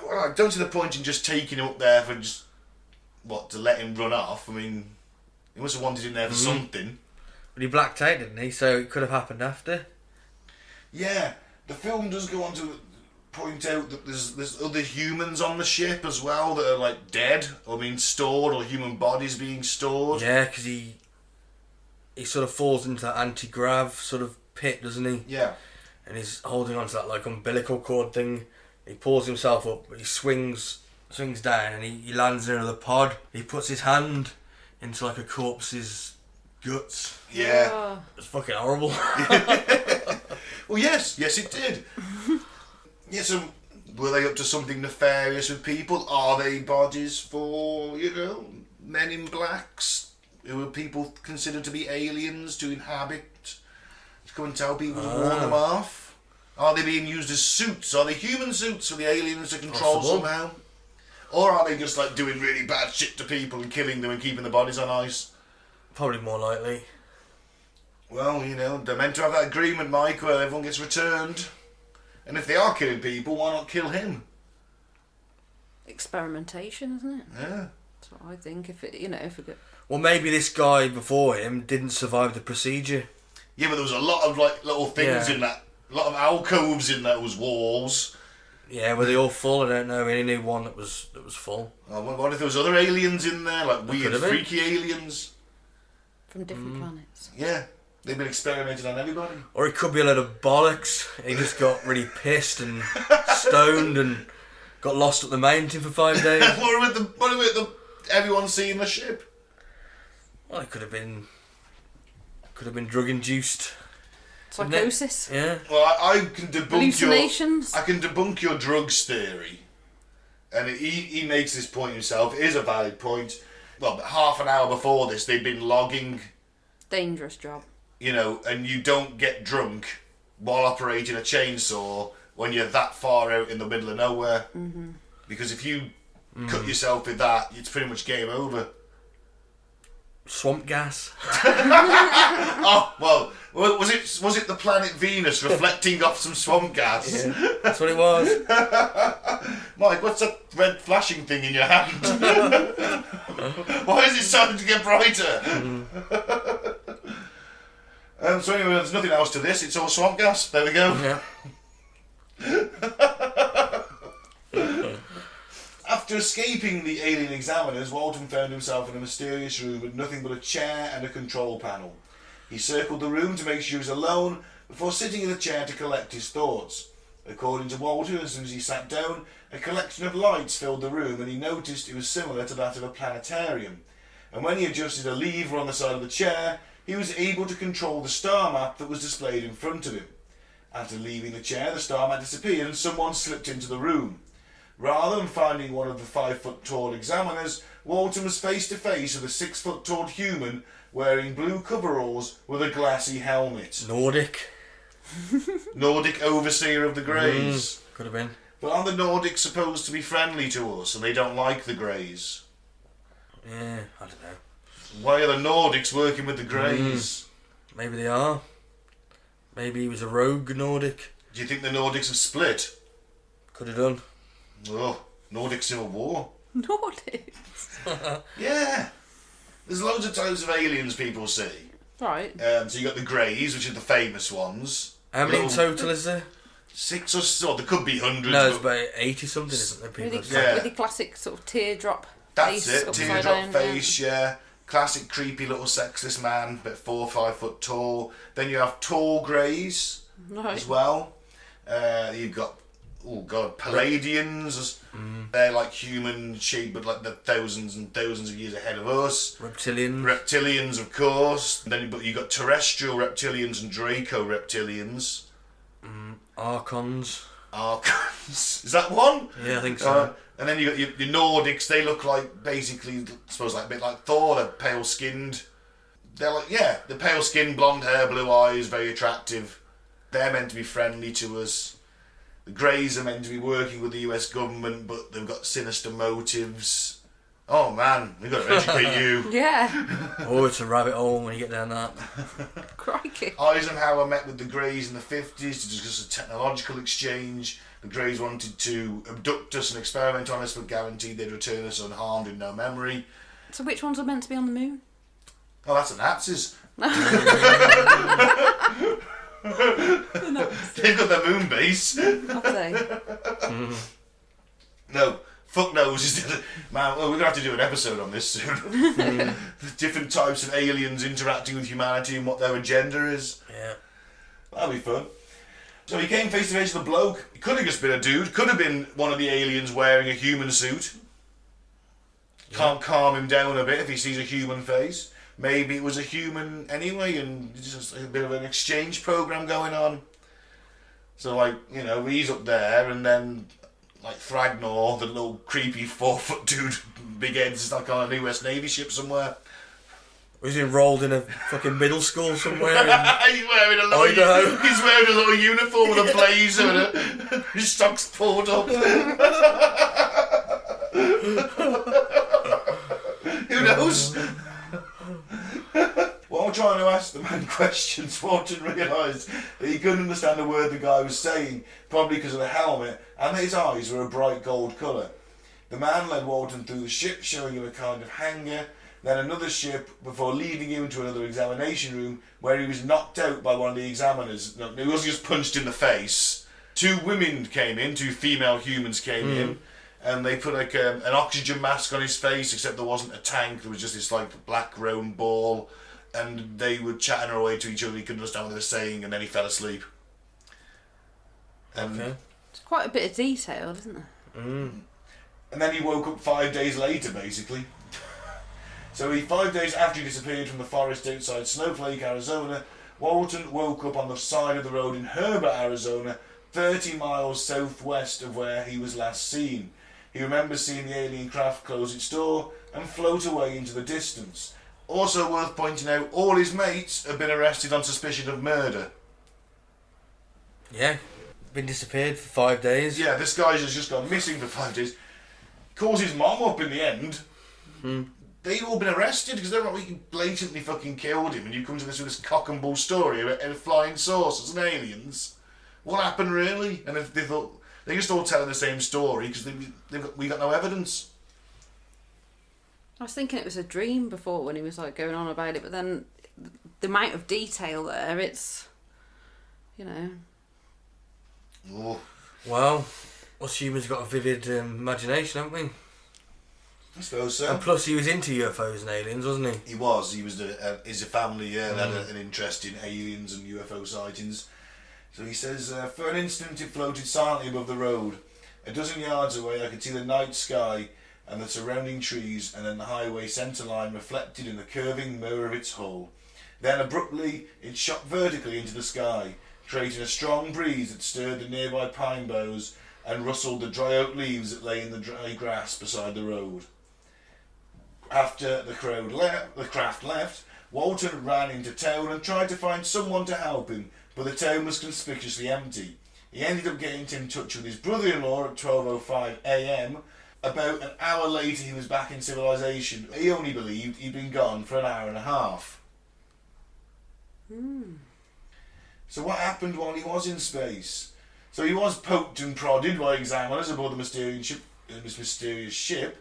Well, I don't see the point in just taking him up there for just... to let him run off? I mean, he must have wanted him there for something. But he blacked out, didn't he? So it could have happened after. Yeah, the film does go on to point out that there's other humans on the ship as well that are dead or being stored, or human bodies being stored. Yeah, because he sort of falls into that anti-grav sort of pit, doesn't he? Yeah. And he's holding on to that umbilical cord thing He pulls himself up, he swings down, and he lands in another pod. He puts his hand into like a corpse's guts. Yeah. Oh. It's fucking horrible. Well, yes, it did. Yeah, so were they up to something nefarious with people? Are they bodies for, men in blacks? Who are people considered to be aliens to inhabit? To come and tell people to warn them off? Are they being used as suits? Are they human suits for the aliens to control somehow? Or are they just like doing really bad shit to people and killing them and keeping the bodies on ice? Probably more likely. Well, they're meant to have that agreement, Mike, where everyone gets returned. And if they are killing people, why not kill him? Experimentation, isn't it? Yeah. That's what I think. If it Well, maybe this guy before him didn't survive the procedure. Yeah, but there was a lot of like little things in that, a lot of alcoves in those walls. Yeah, were they all full? I don't know. We only knew one that was full. Oh, what if there was other aliens in there, like weird, could have been. freaky aliens? from different planets. Yeah, they've been experimenting on everybody. Or it could be a load of bollocks. He just got really pissed and stoned and got lost up the mountain for 5 days. What about the everyone seeing the ship? Well, it could have been drug induced. Psychosis. Yeah. Well, I can debunk Hallucinations. I can debunk your drugs theory, and he makes this point himself. It is a valid point. Well, but half an hour before this, they'd been logging. Dangerous job. And you don't get drunk while operating a chainsaw when you're that far out in the middle of nowhere. Mm-hmm. Because if you cut yourself with that, it's pretty much game over. Swamp gas. Oh, well, was it the planet Venus reflecting off some swamp gas? Yeah, that's what it was. Mike, what's that red flashing thing in your hand? Why is it starting to get brighter? So anyway, there's nothing else to this. It's all swamp gas. There we go. Yeah. After escaping the alien examiners, Walton found himself in a mysterious room with nothing but a chair and a control panel. He circled the room to make sure he was alone before sitting in the chair to collect his thoughts. According to Walton, as soon as he sat down, a collection of lights filled the room and he noticed it was similar to that of a planetarium. And when he adjusted a lever on the side of the chair, he was able to control the star map that was displayed in front of him. After leaving the chair, the star map disappeared and someone slipped into the room. Rather than finding one of the 5-foot-tall examiners, Walton was face to face with a 6-foot-tall human wearing blue coveralls with a glassy helmet. Nordic Overseer of the Greys. Could have been. But aren't the Nordics supposed to be friendly to us and they don't like the Greys? Yeah, I don't know. Why are the Nordics working with the Greys? Maybe they are. Maybe he was a rogue Nordic. Do you think the Nordics have split? Could have done. Oh, Nordic Civil War. Nordics. Yeah. There's loads of types of aliens people see. Right. So you got the Greys, which are the famous ones. How many in Little- total is there? 6 or so. There could be hundreds. No, it's but about 80 something, isn't there? People With that Yeah. the classic sort of teardrop that's face it. upside Teardrop down, face, yeah. Classic creepy little sexless man, about 4 or 5 foot tall. Then you have tall Greys Right. as well. You've got Palladians. They're like human shape, but like they're thousands and thousands of years ahead of us. Reptilians, of course. But you've got terrestrial reptilians and Draco reptilians. Archons. Archons. Is that one? Yeah, I think so. And then you got your Nordics. They look like basically, I suppose, like a bit like Thor. They're pale skinned. They're like, yeah, the pale skin, blonde hair, blue eyes, very attractive. They're meant to be friendly to us. The Greys are meant to be working with the US government, but they've got sinister motives. Oh man, we've got to educate you. Yeah. Oh, it's a rabbit hole when you get down that. Crikey. Eisenhower met with the Greys in the 50s to discuss a technological exchange. The Greys wanted to abduct us and experiment on us, but guaranteed they'd return us unharmed in no memory. So which ones are meant to be on the moon? Oh, that's the Nazis. They've got their moon base. Have they? No, fuck knows. Man, well, we're going to have to do an episode on this soon. The different types of aliens interacting with humanity and what their agenda is. Yeah. That'll be fun. So he came face to face with a bloke. It could have just been a dude. Could have been one of the aliens wearing a human suit. Can't calm him down a bit if he sees a human face. Maybe it was a human anyway, and it's just a bit of an exchange program going on. So, like, you know, he's up there, and then, like, Thragnar, the little creepy 4-foot dude, big head's like on a US Navy ship somewhere. Was he enrolled in a fucking middle school somewhere? He's wearing a little uniform with a blazer and his socks pulled up. Who knows? While trying to ask the man questions, Walton realised that he couldn't understand a word the guy was saying, probably because of the helmet, and that his eyes were a bright gold colour. The man led Walton through the ship, showing him a kind of hangar, then another ship, before leading him to another examination room, where he was knocked out by one of the examiners. No, he wasn't just punched in the face. 2 women came in, 2 female humans came in, and they put like an oxygen mask on his face, except there wasn't a tank, there was just this like black round ball, and they were chatting away to each other, he couldn't understand what they were saying, and then he fell asleep. Okay. It's quite a bit of detail, isn't there? And then he woke up 5 days later, basically. So 5 days after he disappeared from the forest outside Snowflake, Arizona, Walton woke up on the side of the road in Herbert, Arizona, 30 miles southwest of where he was last seen. He remembers seeing the alien craft close its door and float away into the distance. Also worth pointing out, all his mates have been arrested on suspicion of murder. Yeah. Been disappeared for 5 days. Yeah, this guy has just gone missing for 5 days. Calls his mom up in the end. They've all been arrested because they're like, you blatantly fucking killed him, and you come to this with this cock and bull story about flying saucers and aliens. What happened really? And if they thought they're just all telling the same story because we got no evidence. I was thinking it was a dream before when he was like going on about it, but then the amount of detail there, it's, you know. Oh, Well, us humans got a vivid imagination, haven't we? I suppose so. And plus, he was into UFOs and aliens, wasn't he? He was. He was his family had an interest in aliens and UFO sightings. So he says, for an instant it floated silently above the road. A dozen yards away I could see the night sky and the surrounding trees, and then the highway centre line reflected in the curving mirror of its hull. Then abruptly it shot vertically into the sky, creating a strong breeze that stirred the nearby pine boughs and rustled the dry oak leaves that lay in the dry grass beside the road. After the craft left, Walton ran into town and tried to find someone to help him, but the town was conspicuously empty. He ended up getting in touch with his brother-in-law at 12:05 a.m. About an hour later he was back in civilization. He only believed he'd been gone for an hour and a half. So what happened while he was in space? So he was poked and prodded by examiners aboard the mysterious ship.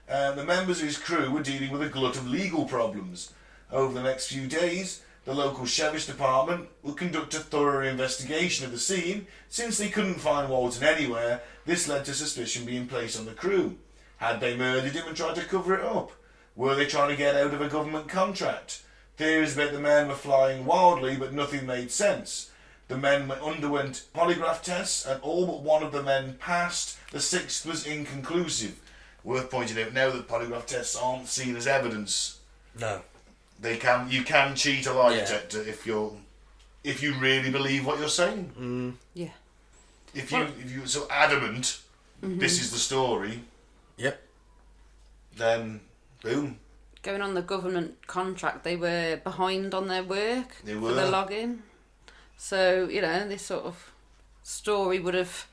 The members of his crew were dealing with a glut of legal problems. Over the next few days, the local sheriff's department will conduct a thorough investigation of the scene. Since they couldn't find Walton anywhere, this led to suspicion being placed on the crew. Had they murdered him and tried to cover it up? Were they trying to get out of a government contract? Theories about the men were flying wildly, but nothing made sense. The men underwent polygraph tests, and all but one of the men passed. The 6th was inconclusive. Worth pointing out now that polygraph tests aren't seen as evidence. No. You can cheat a lie detector if you really believe what you're saying. Yeah. If you're so adamant, this is the story. Yep. Then boom. Going on the government contract, they were behind on their work They for were. the login. So, you know, this sort of story would have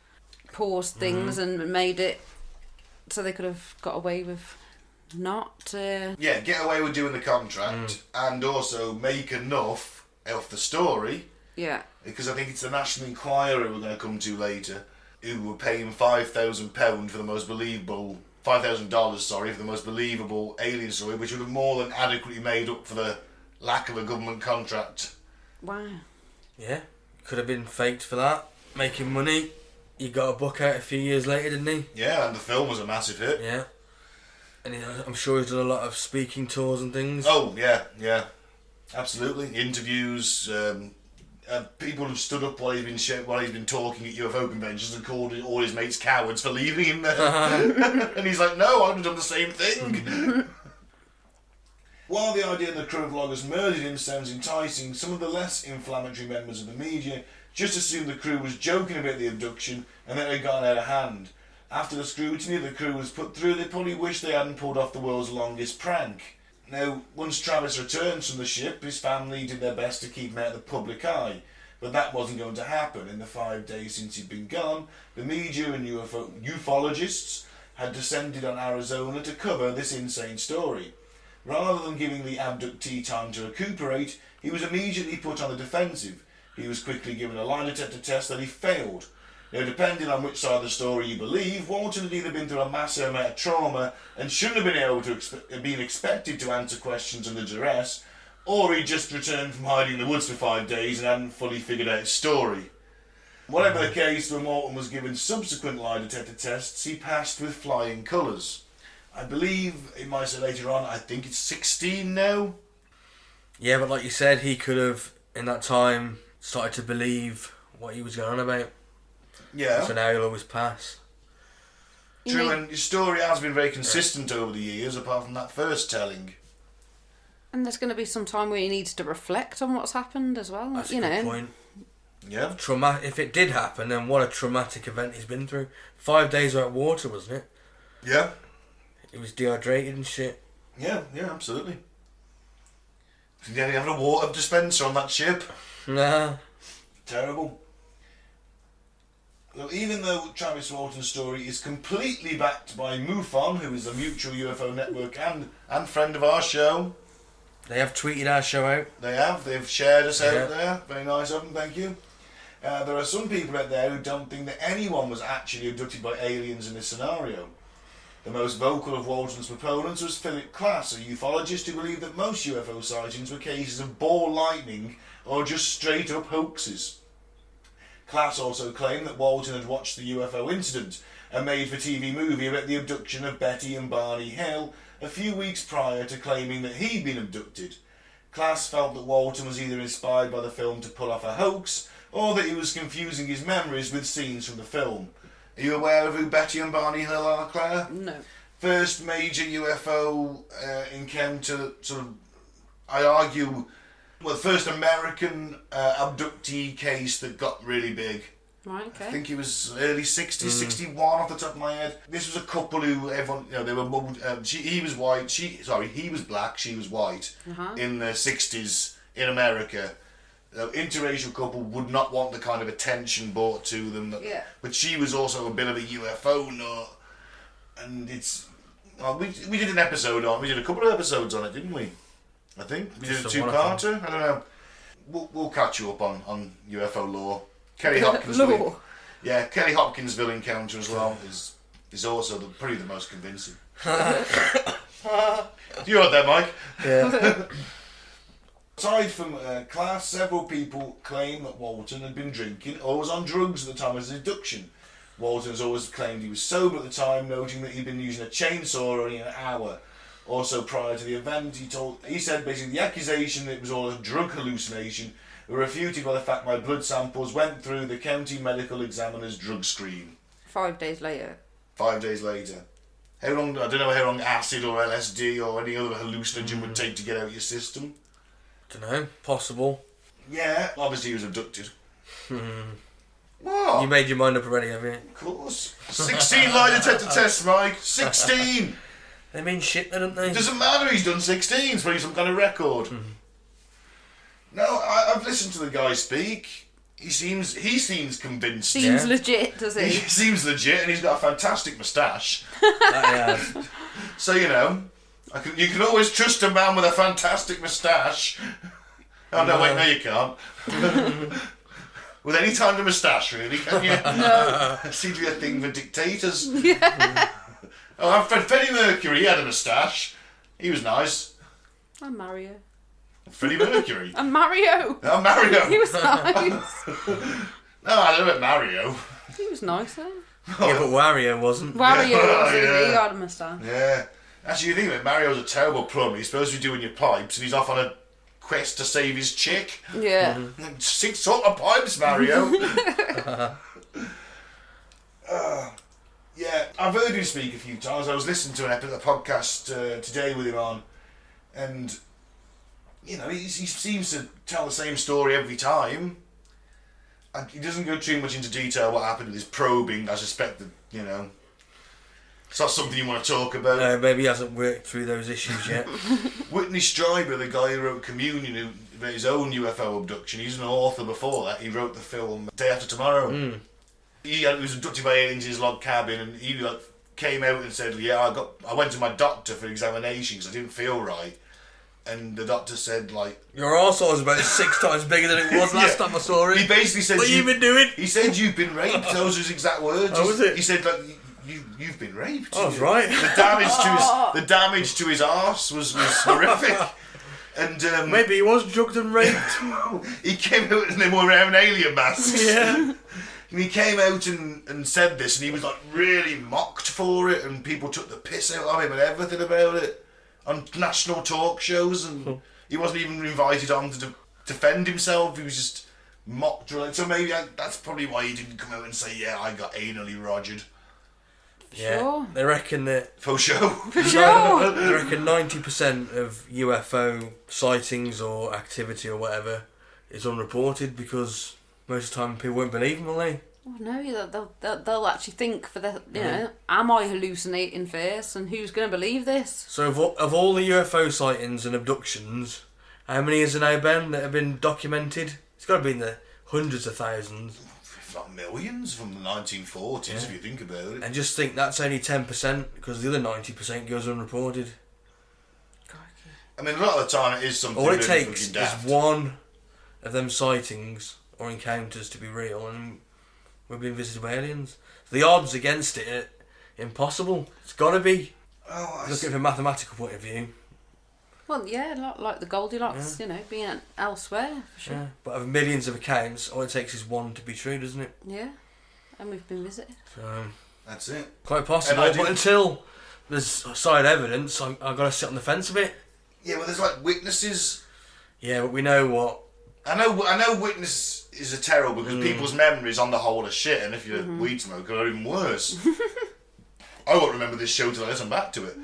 paused things and made it so they could have got away with not... get away with doing the contract and also make enough of the story. Yeah. Because I think it's the National Enquirer we're going to come to later, who were paying £5,000 for the most believable... $5,000, sorry, for the most believable alien story, which would have more than adequately made up for the lack of a government contract. Wow. Yeah. Could have been faked for that. Making money. He got a book out a few years later, didn't he? Yeah, and the film was a massive hit. Yeah. And I'm sure he's done a lot of speaking tours and things. Oh, yeah. Absolutely. Interviews, people have stood up while he's been talking at UFO conventions and called all his mates cowards for leaving him there. And he's like, no, I've done the same thing. While the idea that the crew of loggers murdered him sounds enticing, some of the less inflammatory members of the media just assumed the crew was joking about the abduction and that it had gotten out of hand. After the scrutiny the crew was put through, they probably wished they hadn't pulled off the world's longest prank. Now, once Travis returns from the ship, his family did their best to keep him out of the public eye, but that wasn't going to happen. In the 5 days since he'd been gone, the media and ufologists had descended on Arizona to cover this insane story. Rather than giving the abductee time to recuperate, he was immediately put on the defensive. He was quickly given a lie detector test that he failed. Now, depending on which side of the story you believe, Walton had either been through a massive amount of trauma and shouldn't have been able to been expected to answer questions under duress, or he just returned from hiding in the woods for 5 days and hadn't fully figured out his story. Whatever the case, when Walton was given subsequent lie detector tests, he passed with flying colours. I believe, it might say later on, I think it's 16 now. Yeah, but like you said, he could have, in that time, started to believe what he was going on about. Yeah. So now he'll always pass. True, and your story has been very consistent over the years, apart from that first telling. And there's going to be some time where he needs to reflect on what's happened as well. That's a good point. Yeah. If it did happen, then what a traumatic event he's been through. 5 days without water, wasn't it? Yeah. He was dehydrated and shit. Yeah, absolutely. Did you have a water dispenser on that ship? Nah. Terrible. Well, even though Travis Walton's story is completely backed by MUFON, who is a mutual UFO network and friend of our show. They have tweeted our show out. They've shared us out there. Very nice of them, thank you. There are some people out there who don't think that anyone was actually abducted by aliens in this scenario. The most vocal of Walton's proponents was Philip Class, a ufologist who believed that most UFO sightings were cases of ball lightning or just straight up hoaxes. Class also claimed that Walton had watched the UFO incident, a made-for-TV movie about the abduction of Betty and Barney Hill, a few weeks prior to claiming that he'd been abducted. Class felt that Walton was either inspired by the film to pull off a hoax, or that he was confusing his memories with scenes from the film. Are you aware of who Betty and Barney Hill are, Claire? No. First major UFO encounter, I argue, the first American abductee case that got really big. Right, okay. I think it was early 60s, 61 off the top of my head. This was a couple who everyone, they were mugged. He was white. He was black. She was white. In the 60s in America. Interracial couple would not want the kind of attention brought to them. But she was also a bit of a UFO nut. And it's... Well, we did an episode on... We did a couple of episodes on it, didn't we? I think. We did a two-parter. I don't know. We'll catch you up on UFO lore. Kelly Hopkinsville. Yeah, Kelly Hopkinsville encounter as well is also probably the most convincing. You heard that, Mike? Yeah. Aside from Class, several people claim that Walton had been drinking or was on drugs at the time of his abduction. Walton has always claimed he was sober at the time, noting that he'd been using a chainsaw only an hour. Also, prior to the event, he said basically the accusation that it was all a drug hallucination were refuted by the fact my blood samples went through the county medical examiner's drug screen. 5 days later. 5 days later. How long? I don't know how long acid or LSD or any other hallucinogen would take to get out of your system. Don't know. Possible. Yeah, obviously he was abducted. What? You made your mind up already, have you? Of course. 16 lie detector tests, Mike. 16. They mean shit, don't they? It doesn't matter. He's done 16. It's probably some kind of record. No, I've listened to the guy speak. He seems convinced. Seems legit, does he? He seems legit, and he's got a fantastic moustache. That So you can always trust a man with a fantastic moustache. Oh no, wait, no, you can't. With any kind of moustache, really, can you? No. It seems to be a thing for dictators. Yeah. Oh, Freddie Mercury, he had a moustache. He was nice. I'm Mario. Freddie Mercury. I'm Mario. Oh, Mario. He was nice. No, I don't know about Mario. He was nice, though. Yeah, but Wario wasn't. Wario was. Yeah. He had a moustache. Yeah. Actually, you think of it, Mario's a terrible plumber. He's supposed to be doing your pipes, and he's off on a quest to save his chick. Yeah. Six sort of pipes, Mario. Yeah, I've heard him speak a few times. I was listening to an episode of the podcast today with him on, and you know, he seems to tell the same story every time. And he doesn't go too much into detail what happened with his probing. I suspect that, you know, it's not something you want to talk about. No, maybe he hasn't worked through those issues yet. Whitney Strieber, the guy who wrote Communion, who made his own UFO abduction, he's an author before that. He wrote the film Day After Tomorrow. He was abducted by aliens in his log cabin, and he came out and said, "Yeah, I went to my doctor for examination because I didn't feel right." And the doctor said, like... Your arsehole is about 6 times bigger than it was last time I saw it. He basically said... What you been doing? He said, "You've been raped." Those were his exact words. Oh, was it? He said, like, you've been raped. I was right. The damage to his arse was horrific. And Maybe he was drugged and raped. he came out and they were wearing alien masks. Yeah. And he came out and said this, and he was like really mocked for it, and people took the piss out of him and everything about it on national talk shows, and he wasn't even invited on to defend himself. He was just mocked. So maybe that's probably why he didn't come out and say, "Yeah, I got anally rogered." Yeah. Sure. They reckon that... For sure. For sure. They reckon 90% of UFO sightings or activity or whatever is unreported because most of the time people won't believe them, will they? Oh no, they'll actually think for the, you know, am I hallucinating first, and who's going to believe this? So of all the UFO sightings and abductions, how many is there now, Ben, that have been documented? It's got to be in the hundreds of thousands. If not millions from the 1940s, if you think about it. And just think that's only 10% because the other 90% goes unreported. I mean, a lot of the time it is something All it really takes fucking daft. is one of them sightings or encounters to be real, and we've been visited by aliens. The odds against it are impossible. It's got to be. Oh, Look at it from a mathematical point of view. Well, yeah, like the Goldilocks, you know, being elsewhere, for sure. Yeah, but of millions of accounts, all it takes is one to be true, doesn't it? Yeah, and we've been visited. So that's it. quite possible. And But until there's solid evidence, I've got to sit on the fence a bit. Yeah, well, there's like witnesses. Yeah, but we know what. I know witnesses are terrible because people's memories on the whole are shit, and if you're a weed smoker, are even worse. I won't remember this show till I listen back to it.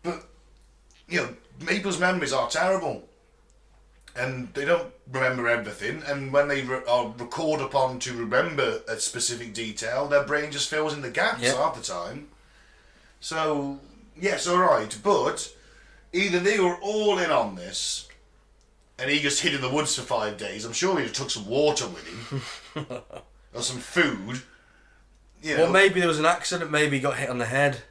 But, you know, people's memories are terrible. And they don't remember everything, and when they are recalled upon to remember a specific detail, their brain just fills in the gaps half the time. So, yes, alright, but either they were all in on this, and he just hid in the woods for 5 days. I'm sure he took some water with him, or some food. You know. Well, maybe there was an accident, maybe he got hit on the head.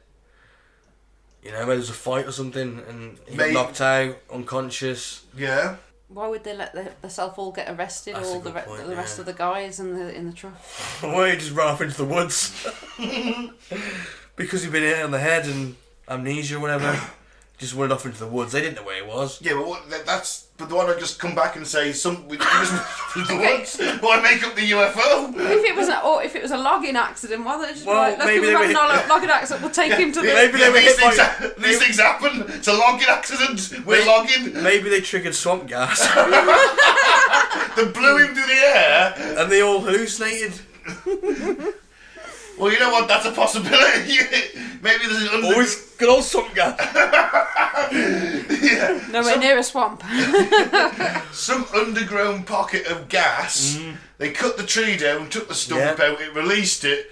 You know, maybe there was a fight or something, and he got knocked out, unconscious. Yeah. Why would they let themselves all get arrested, That's all a the good point, rest of the guys in the truck? Why he just ran off into the woods? Because he'd been hit on the head and amnesia or whatever. Just went off into the woods. They didn't know where he was. Yeah, but but why don't I just come back and say we just the woods? Why make up the UFO? If it was a logging accident, why don't they just be like, look, maybe we've they got were a logging accident, we'll take him to the... Maybe they were hit these things happen. It's a logging accident. We're logging. Maybe they triggered swamp gas. They blew him through the air. And they all hallucinated. Well, you know what? That's a possibility. Maybe there's an Always good old swamp gas. Nowhere near a swamp. some underground pocket of gas. They cut the tree down, took the stump out, it released it,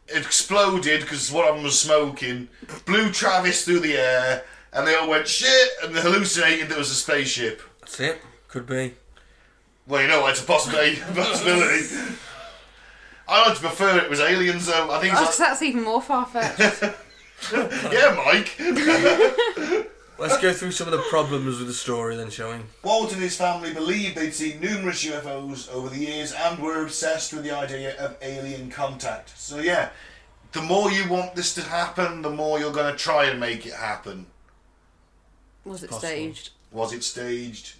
it exploded because one of them was smoking, blew Travis through the air, and they all went shit, and they hallucinated there was a spaceship. That's it. Could be. Well, you know what? It's a possibility. I like to prefer it was aliens, though. I think That's even more far-fetched. yeah, Mike. Let's go through some of the problems with the story then, shall we? Walton and his family believed they'd seen numerous UFOs over the years and were obsessed with the idea of alien contact. So yeah, the more you want this to happen, the more you're going to try and make it happen. Was it Possible. staged? Was it staged?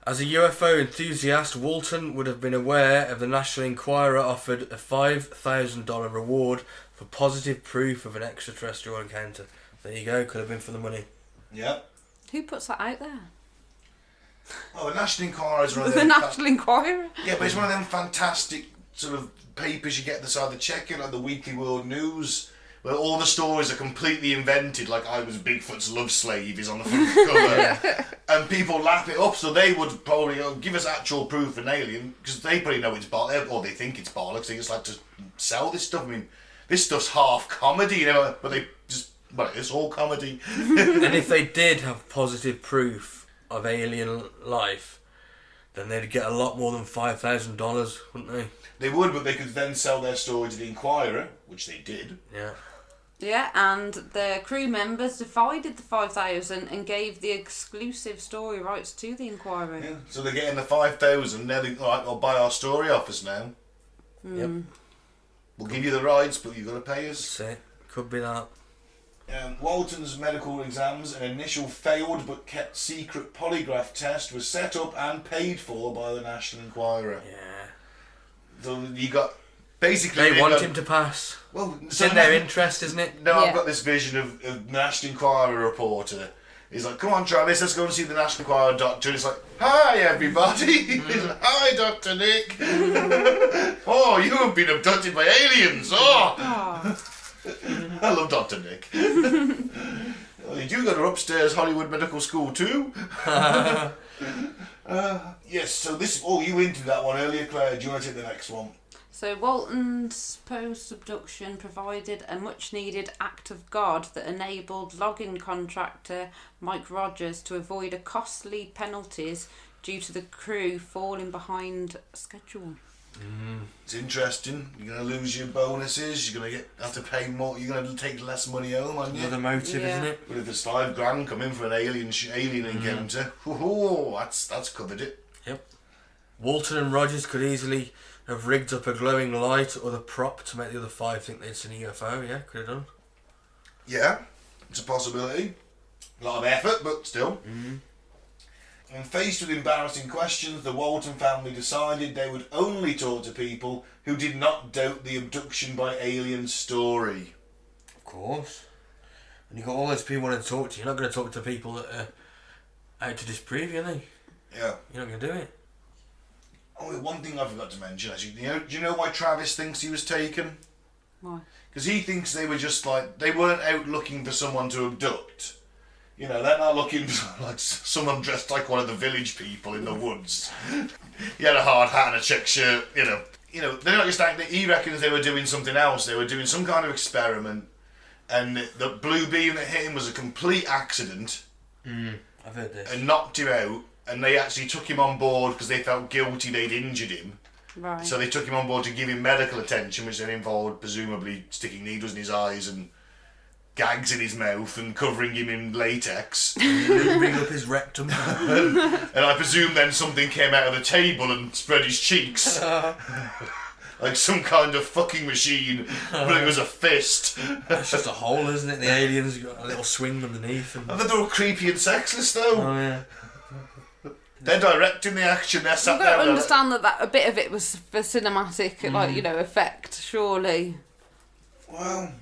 As a UFO enthusiast, Walton would have been aware of the National Enquirer offered a $5,000 reward for positive proof of an extraterrestrial encounter. There you go, could have been for the money. Yep. Who puts that out there? Oh, the National Enquirer is one of The them. National Enquirer? Yeah, but it's one of them fantastic sort of papers you get at the side of the check-in, like the Weekly World News, where all the stories are completely invented, like I was Bigfoot's love slave is on the front cover, and people lap it up, so they would probably give us actual proof of an alien, because they probably know it's bollocks, or they think it's bollocks, they just like to sell this stuff. I mean, this stuff's half comedy, you know, but they just, well, it's all comedy. And if they did have positive proof of alien life, then they'd get a lot more than $5,000, wouldn't they? They would, but they could then sell their story to the Enquirer, which they did. Yeah. Yeah, and the crew members divided the 5,000 and gave the exclusive story rights to the Enquirer. Yeah, so they're getting the 5,000. Now they alright, I'll buy our story off us now. Yep. We'll give you the rights, but you've got to pay us. That's it. Could be that. Walton's medical exams, an initial failed but kept secret polygraph test, was set up and paid for by the National Enquirer. Yeah. So you got basically They want him to pass. Well, It's in their interest, isn't it? No, Yeah. I've got this vision of National Enquirer reporter. He's like, "Come on, Travis, let's go and see the National Enquirer doctor." And it's like, "Hi, everybody." He's like, "Hi, Dr. Nick." "Oh, you have been abducted by aliens." Oh. I love Dr. Nick. Well, you do go to upstairs Hollywood Medical School too. Yes, so this. Oh, you hinted that one earlier, Claire. Do you want to take the next one? So Walton's post-abduction provided a much-needed act of God that enabled logging contractor Mike Rogers to avoid costly penalties due to the crew falling behind schedule. It's interesting. You're going to lose your bonuses. You're going to have to pay more. You're going to take less money home, aren't you? Another motive, Yeah. isn't it? But if there's $5,000 come in for an alien encounter, that's covered it. Yep. Walton and Rogers could easily have rigged up a glowing light or the prop to make the other five think they'd seen a UFO. Yeah, could have done. Yeah, it's a possibility. A lot of effort, but still. And faced with embarrassing questions, the Walton family decided they would only talk to people who did not doubt the abduction by alien story. Of course. And you've got all those people wanting to talk to you. You're not going to talk to people that are out to disprove you, are they? Yeah. You're not going to do it. Oh, one thing I forgot to mention, actually. Do you know why Travis thinks he was taken? Why? Because he thinks they were just like, they weren't out looking for someone to abduct. You know, they're not looking for like someone dressed like one of the village people in the woods. He had a hard hat and a check shirt, you know. They're not just acting, he reckons they were doing something else. They were doing some kind of experiment, and the blue beam that hit him was a complete accident. I've heard this. And knocked him out, and they actually took him on board because they felt guilty they'd injured him. Right. So they took him on board to give him medical attention, which then involved presumably sticking needles in his eyes and gags in his mouth and covering him in latex. Ring up his rectum. And I presume then something came out of the table and spread his cheeks. Like some kind of fucking machine, but it was a fist. It's just a hole, isn't it? The aliens got a little swing underneath. And... I thought they were creepy and sexless though. Oh, yeah. They're directing the action, they're sat You've got there. to and understand that a bit of it was for cinematic, effect, surely. Well,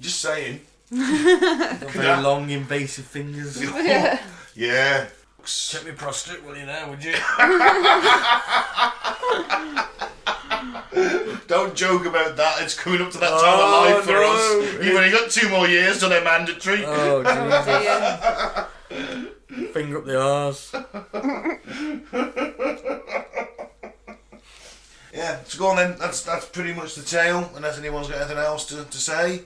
just saying. Got very long, invasive fingers. Yeah. Yeah. Check me prostate, will you now, would you? Don't joke about that. It's coming up to that time of life for us. You've only got 2 more years till they're mandatory. Oh, Oh, Jesus. dear. Finger up the arse. Yeah, so go on then. That's pretty much the tale, unless anyone's got anything else to say.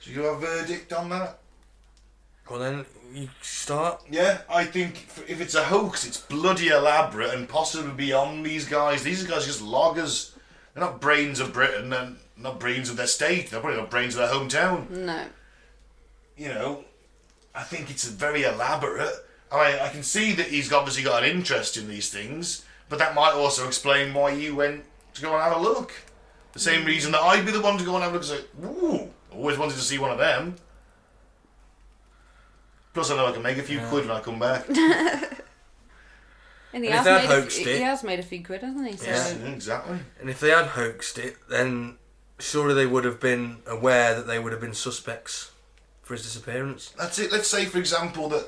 Should you have a verdict on that? Go on then, you start. Yeah, I think if it's a hoax, it's bloody elaborate and possibly beyond these guys. These guys are just loggers. They're not brains of Britain and not brains of their state. They're probably not brains of their hometown. No. You know, I think it's very elaborate. I can see that he's obviously got an interest in these things, but that might also explain why you went to go and have a look. The same reason that I'd be the one to go and have a look. It's like, ooh, always wanted to see one of them. Plus I know I can make a few quid when I come back. And he And if has, they had made hoaxed it- he has made a few quid, hasn't he? So, Yeah, exactly. And if they had hoaxed it, then surely they would have been aware that they would have been suspects for his disappearance. That's it. Let's say, for example, that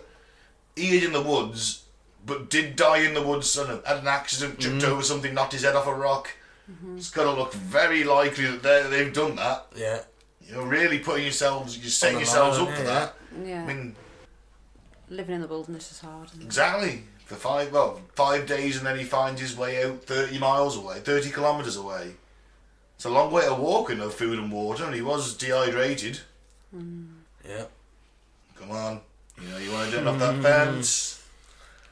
he hid in the woods, but did die in the woods, and had an accident, tripped over something, knocked his head off a rock. It's got to look very likely that they've done that. Yeah. You're really putting yourselves, you're setting yourselves up for that. Yeah. I mean, living in the wilderness is hard. exactly. For 5 days, and then he finds his way out 30 miles away, 30 kilometres away. It's a long way to walk with no food and water, and he was dehydrated. Yeah. Come on. You want to do it off that fence?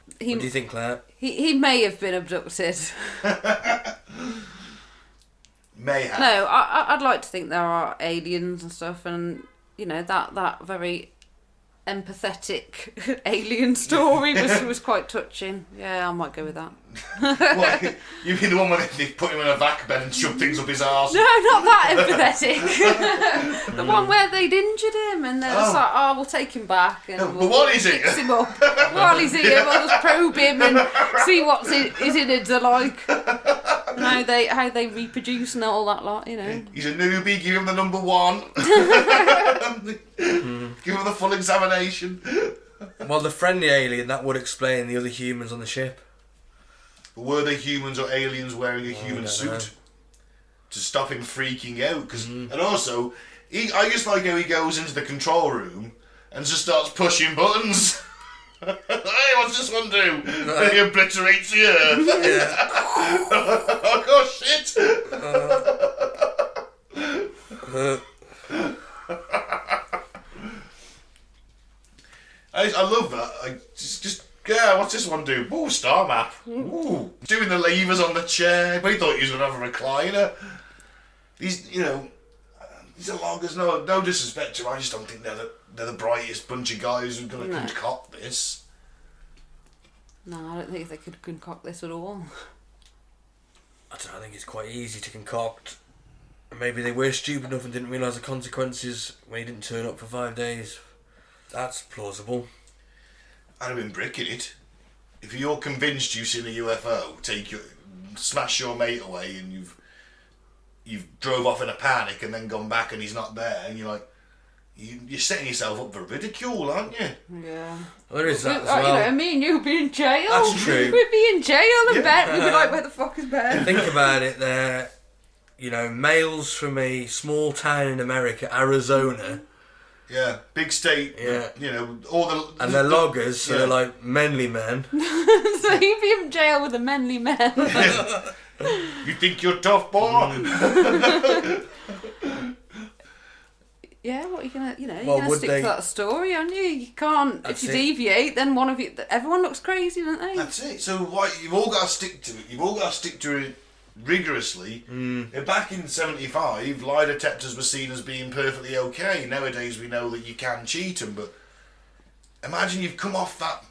What do you think, Claire? He may have been abducted. May have. No, I'd like to think there are aliens and stuff, and that very empathetic alien story was quite touching. Yeah, I might go with that. What, you mean the one where they put him in a vac bed and shove things up his arse? No, not that empathetic. The one where they'd injured him, and they're just like, "Oh, we'll take him back, and But what is it? fix him up while he's here. We'll just probe him and see what his innards are like, and how they reproduce and all that lot. He's a newbie, give him the number 1. Give him the full examination. Well, the friendly alien, that would explain the other humans on the ship. But were they humans or aliens wearing a human I don't suit? know. To stop him freaking out? And also, I just like how he goes into the control room and just starts pushing buttons. Hey, what's this one do? And he obliterates the earth. Yeah. Oh, shit! I love that. I just what's this one do? Ooh, star map. Ooh, doing the levers on the chair. But he thought he was going to have a recliner. These are loggers. No disrespect to them. I just don't think they're the brightest bunch of guys who are going to concoct this. No, I don't think they could concoct this at all. I don't know, I think it's quite easy to concoct. Maybe they were stupid enough and didn't realise the consequences when he didn't turn up for 5 days. That's plausible. I'd have been bricking it. If you're convinced you've seen a UFO, smash your mate away, and you've drove off in a panic and then gone back and he's not there, and you're like, you're setting yourself up for ridicule, aren't you? Yeah. Well, there is that as well. Me and you'd be in jail. That's true. We'd be in jail and Ben. We'd be like, where the fuck is Ben? Think about it there. Males from a small town in America, Arizona. Yeah, big state. Yeah. All the... And they're loggers, so they're like manly men. So you'd be in jail with the manly men. You think you're tough, boy? Yeah, what are you gonna, you're Well, gonna would stick they- to that story, aren't you? You can't. That's if you it. deviate, then one of you. Everyone looks crazy, don't they? That's it. So you've all got to stick to it. You've all got to stick to it rigorously. Back in '75, lie detectors were seen as being perfectly okay. Nowadays, we know that you can cheat them, but imagine you've come off that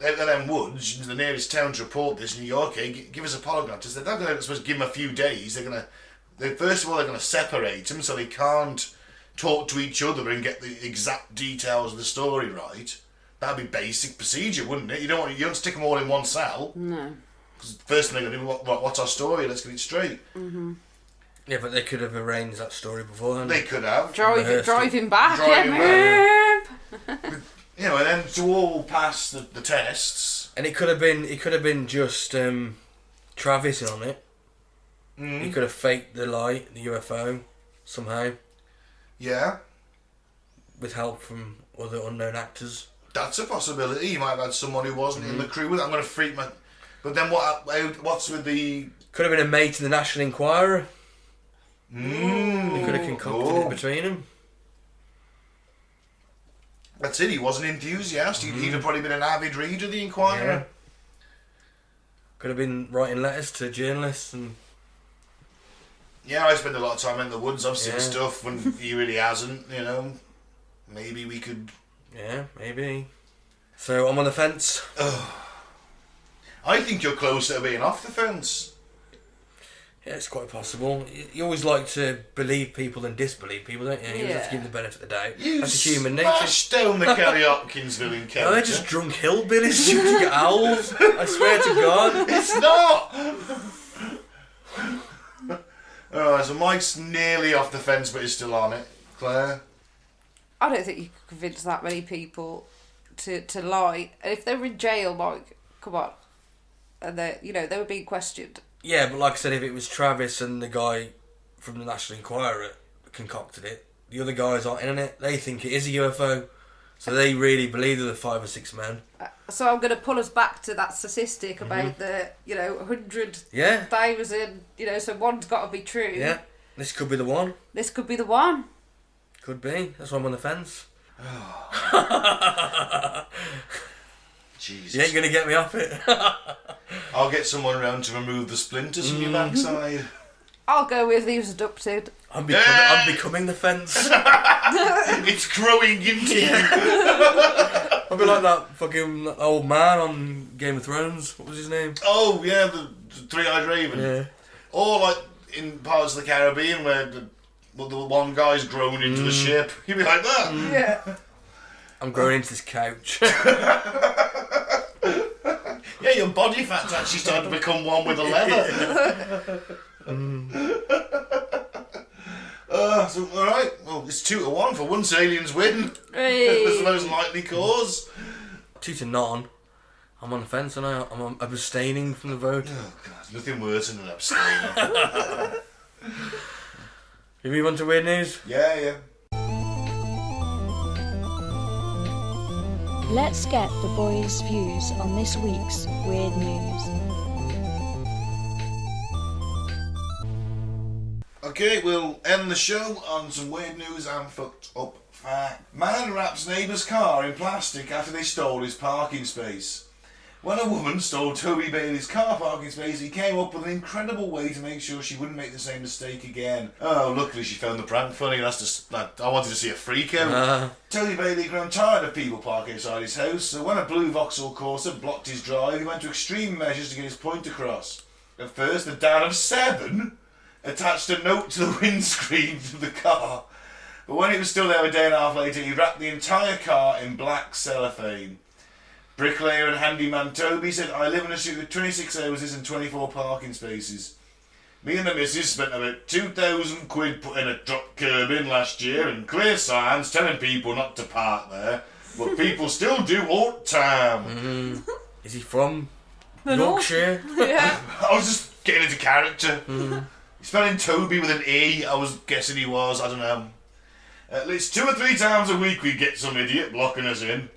out of them woods into the nearest town to report this, and you go, okay, give us a polygraph test. They're not going to supposed to give them a few days. First of all, they're going to separate them so they can't talk to each other and get the exact details of the story right. That'd be basic procedure, wouldn't it? You don't stick them all in one cell. No. Because the first thing they're going to do, what's our story? Let's get it straight. Mm-hmm. Yeah, but they could have arranged that story beforehand. They could have. Driving back. Driving yeah. And then to all pass the tests. And it could have been just Travis on it. He could have faked the UFO somehow. Yeah. With help from other unknown actors. That's a possibility. You might have had someone who wasn't in the crew with it. I'm going to freak my... But then what's with the... Could have been a mate in the National Enquirer. They could have concocted it between them. That's it. He was an enthusiast. He'd have probably been an avid reader of the Enquirer. Yeah. Could have been writing letters to journalists and... Yeah, I spend a lot of time in the woods. I've seen Yeah. stuff when he really hasn't, Maybe we could... Yeah, maybe. So, I'm on the fence. I think you're closer to being off the fence. Yeah, it's quite possible. You always like to believe people than disbelieve people, don't you? You always have to give them the benefit of the doubt. That's a human nature. Smashed down the Kelly Hopkinsville encounter. No, they're just drunk hillbillies shooting at owls. I swear to God. It's not! Alright, so Mike's nearly off the fence, but he's still on it. Claire? I don't think you could convince that many people to lie. And if they were in jail, like, come on. And they were being questioned. Yeah, but like I said, if it was Travis and the guy from the National Enquirer concocted it, the other guys aren't in it. They think it is a UFO. So they really believe there are 5 or 6 men. So I'm going to pull us back to that statistic about the, 100,000, so one's got to be true. Yeah, this could be the one. This could be the one. Could be. That's why I'm on the fence. Jesus. You ain't going to get me off it. I'll get someone around to remove the splinters from your backside. I'll go with he was abducted. I'm becoming the fence. It's growing into you. I'll be like that fucking old man on Game of Thrones. What was his name? Oh, yeah, the three-eyed raven. Yeah. Or like in parts of the Caribbean where the one guy's grown into the ship. You'd be like that. Yeah. I'm growing into this couch. Yeah, your body fat's actually starting to become one with the leather. So, alright, well, it's 2-1 for once aliens win. Hey. That's the most likely cause. 2-0. I'm on the fence and I'm abstaining from the vote. Oh, God, nothing worse than an abstainer. You move on to weird news? Yeah. Let's get the boys' views on this week's weird news. Okay, we'll end the show on some weird news and fucked up fact. Man wraps neighbour's car in plastic after they stole his parking space. When a woman stole Toby Bailey's car parking space, he came up with an incredible way to make sure she wouldn't make the same mistake again. Oh, luckily she found the prank funny. I wanted to see a freak out. Toby Bailey grown tired of people parking inside his house, so when a blue Vauxhall Corsa blocked his drive, he went to extreme measures to get his point across. At first, the dad of 7 attached a note to the windscreen of the car, but when it was still there a day and a half later, he wrapped the entire car in black cellophane. Bricklayer and handyman Toby said, I live in a street with 26 houses and 24 parking spaces. Me and the missus spent about 2,000 quid putting a drop curb in last year and clear signs telling people not to park there, but people still do all the time. Is he from Yorkshire? Yeah. I was just getting into character. He's spelling Toby with an E, I was guessing he was, I don't know. At least 2 or 3 times a week we get some idiot blocking us in.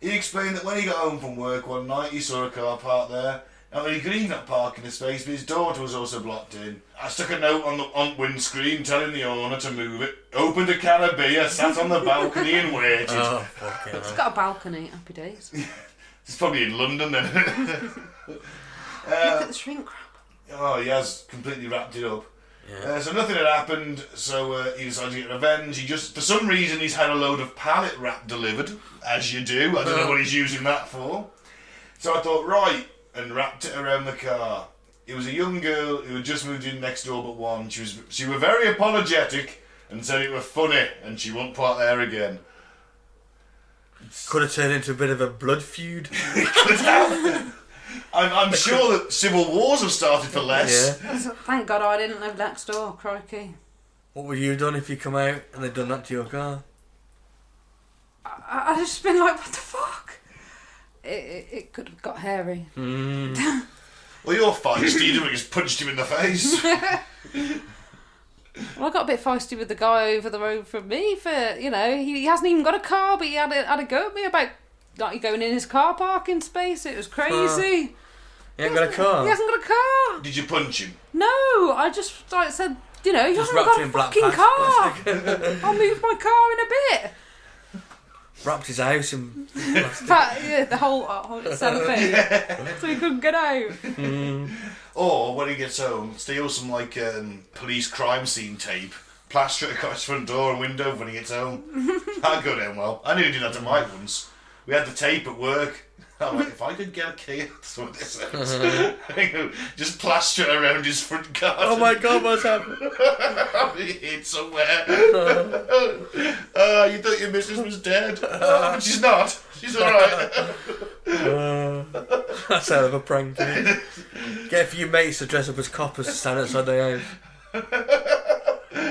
He explained that when he got home from work one night, he saw a car parked there. Now, he could even not park in the space, but his daughter was also blocked in. I stuck a note on the windscreen telling the owner to move it, opened a can of beer, sat on the balcony and waited. Oh, fucking It's hell. got a balcony, happy days. It's probably in London then. Look at the shrink wrap. Oh, he has completely wrapped it up. Yeah. So nothing had happened, so he decided to get revenge. He just, for some reason, he's had a load of pallet wrap delivered, as you do. I don't know what he's using that for. So I thought, right, and wrapped it around the car. It was a young girl who had just moved in next door but one. She was very apologetic and said it was funny and she won't park there again. Could have turned into a bit of a blood feud. I'm sure that civil wars have started for less. Yeah. Thank God I didn't live next door, crikey. What would you have done if you come out and they'd done that to your car? I just been like, what the fuck? It could have got hairy. Well, you're feisty. You just punched him in the face. Well, I got a bit feisty with the guy over the road from me for, he hasn't even got a car, but he had a go at me about not going in his car parking space. It was crazy. He ain't got a car? He hasn't got a car. Did you punch him? No, I just said, you Just haven't wrapped got it a in black fucking plastic. car. I'll move my car in a bit. Wrapped his house in plastic. The whole cellophane, so he couldn't get out. Or when he gets home, steal some police crime scene tape, plaster it across his front door and window when he gets home. That'd go down well. I nearly did that to Mike once. We had the tape at work. I'm like, if I could get a key, that's what this is. Just plaster it around his front garden. Oh my God, what's happened? He hid somewhere. You thought your missus was dead. But she's not. She's alright. That's a hell of a prank. Get a few mates to dress up as coppers to stand outside their house.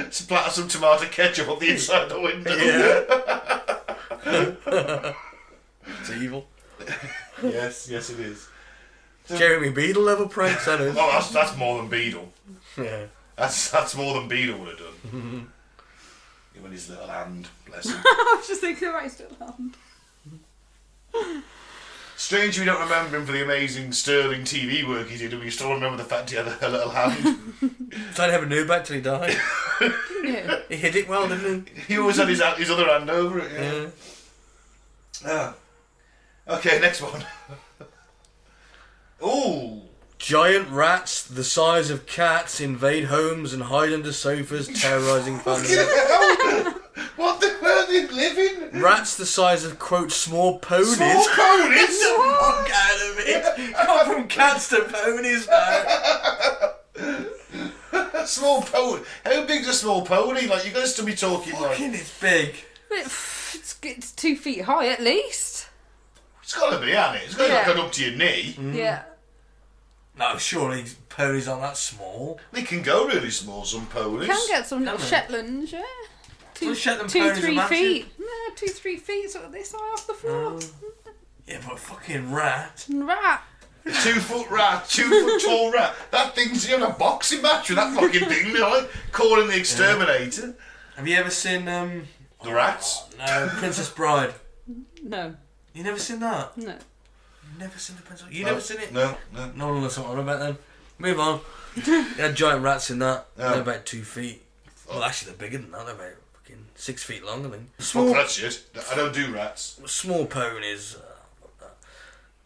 Splatter some tomato ketchup on the inside the window. Yeah. That's evil. Yes, it is. Jeremy Beadle level pranks, that is. Well, that's more than Beadle. Yeah. That's more than Beadle would have done. Give him his little hand, bless him. I was just thinking about his little hand. Strange we don't remember him for the amazing sterling TV work he did, and we still remember the fact he had a little hand. I never knew about till he died. Yeah. He hit it well, didn't he? He always had his other hand over it. Yeah. Okay, next one. Ooh. Giant rats the size of cats invade homes and hide under sofas, terrorising families. What the hell are they living? Rats the size of, quote, small ponies. Small ponies? Fuck out of it. Gone from cats to ponies now. Small pony. How big's a small pony? Like, you're going to still be talking Fucking, like... it's big. It's 2 feet high at least. It's got to be, hasn't it? It's got to Yeah. go up to your knee. Yeah. No, surely ponies aren't that small. They can go really small, some ponies. Can get some little Can they? Shetlands, yeah. Well, Shetland 2, ponies are 3 massive. feet. No, 2, 3 feet, sort of this high off the floor. Yeah, but a fucking rat. Rat. 2 foot rat, 2 foot tall rat. That thing's in a boxing match with that fucking thing, like, calling the Exterminator. Have you ever seen, The rats? no, Princess Bride? No. You never seen that? No. You've never seen the Princess You never seen it? No. No one knows what I'm on about then. Move on. They had giant rats in that. Oh. They're about 2 feet. Well, actually, they're bigger than that. They're about fucking 6 feet long, I think. Fuck that shit. I don't do rats. Small ponies.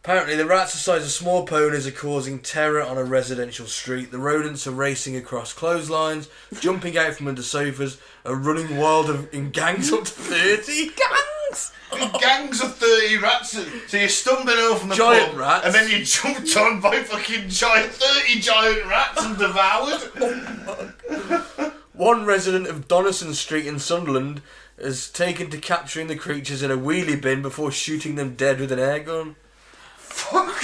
Apparently, the rats the size of small ponies are causing terror on a residential street. The rodents are racing across clotheslines, jumping out from under sofas, and running wild in gangs up to 30. Gangs! Gangs of 30 rats. So you're stumbling over from the Giant pub, rats. and then you're jumped on by fucking 30 giant rats and devoured. One resident of Donison Street in Sunderland has taken to capturing the creatures in a wheelie bin before shooting them dead with an air gun. Fuck.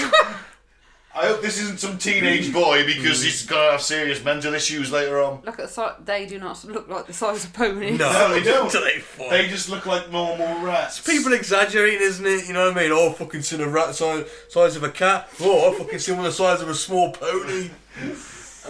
I hope this isn't some teenage boy because he's gonna have serious mental issues later on. Look at the size. They do not look like the size of ponies. No, they don't. They They just look like normal rats. People exaggerating, isn't it? You know what I mean? Oh, I fucking seen a rat size of a cat. Oh, I fucking seen one the size of a small pony.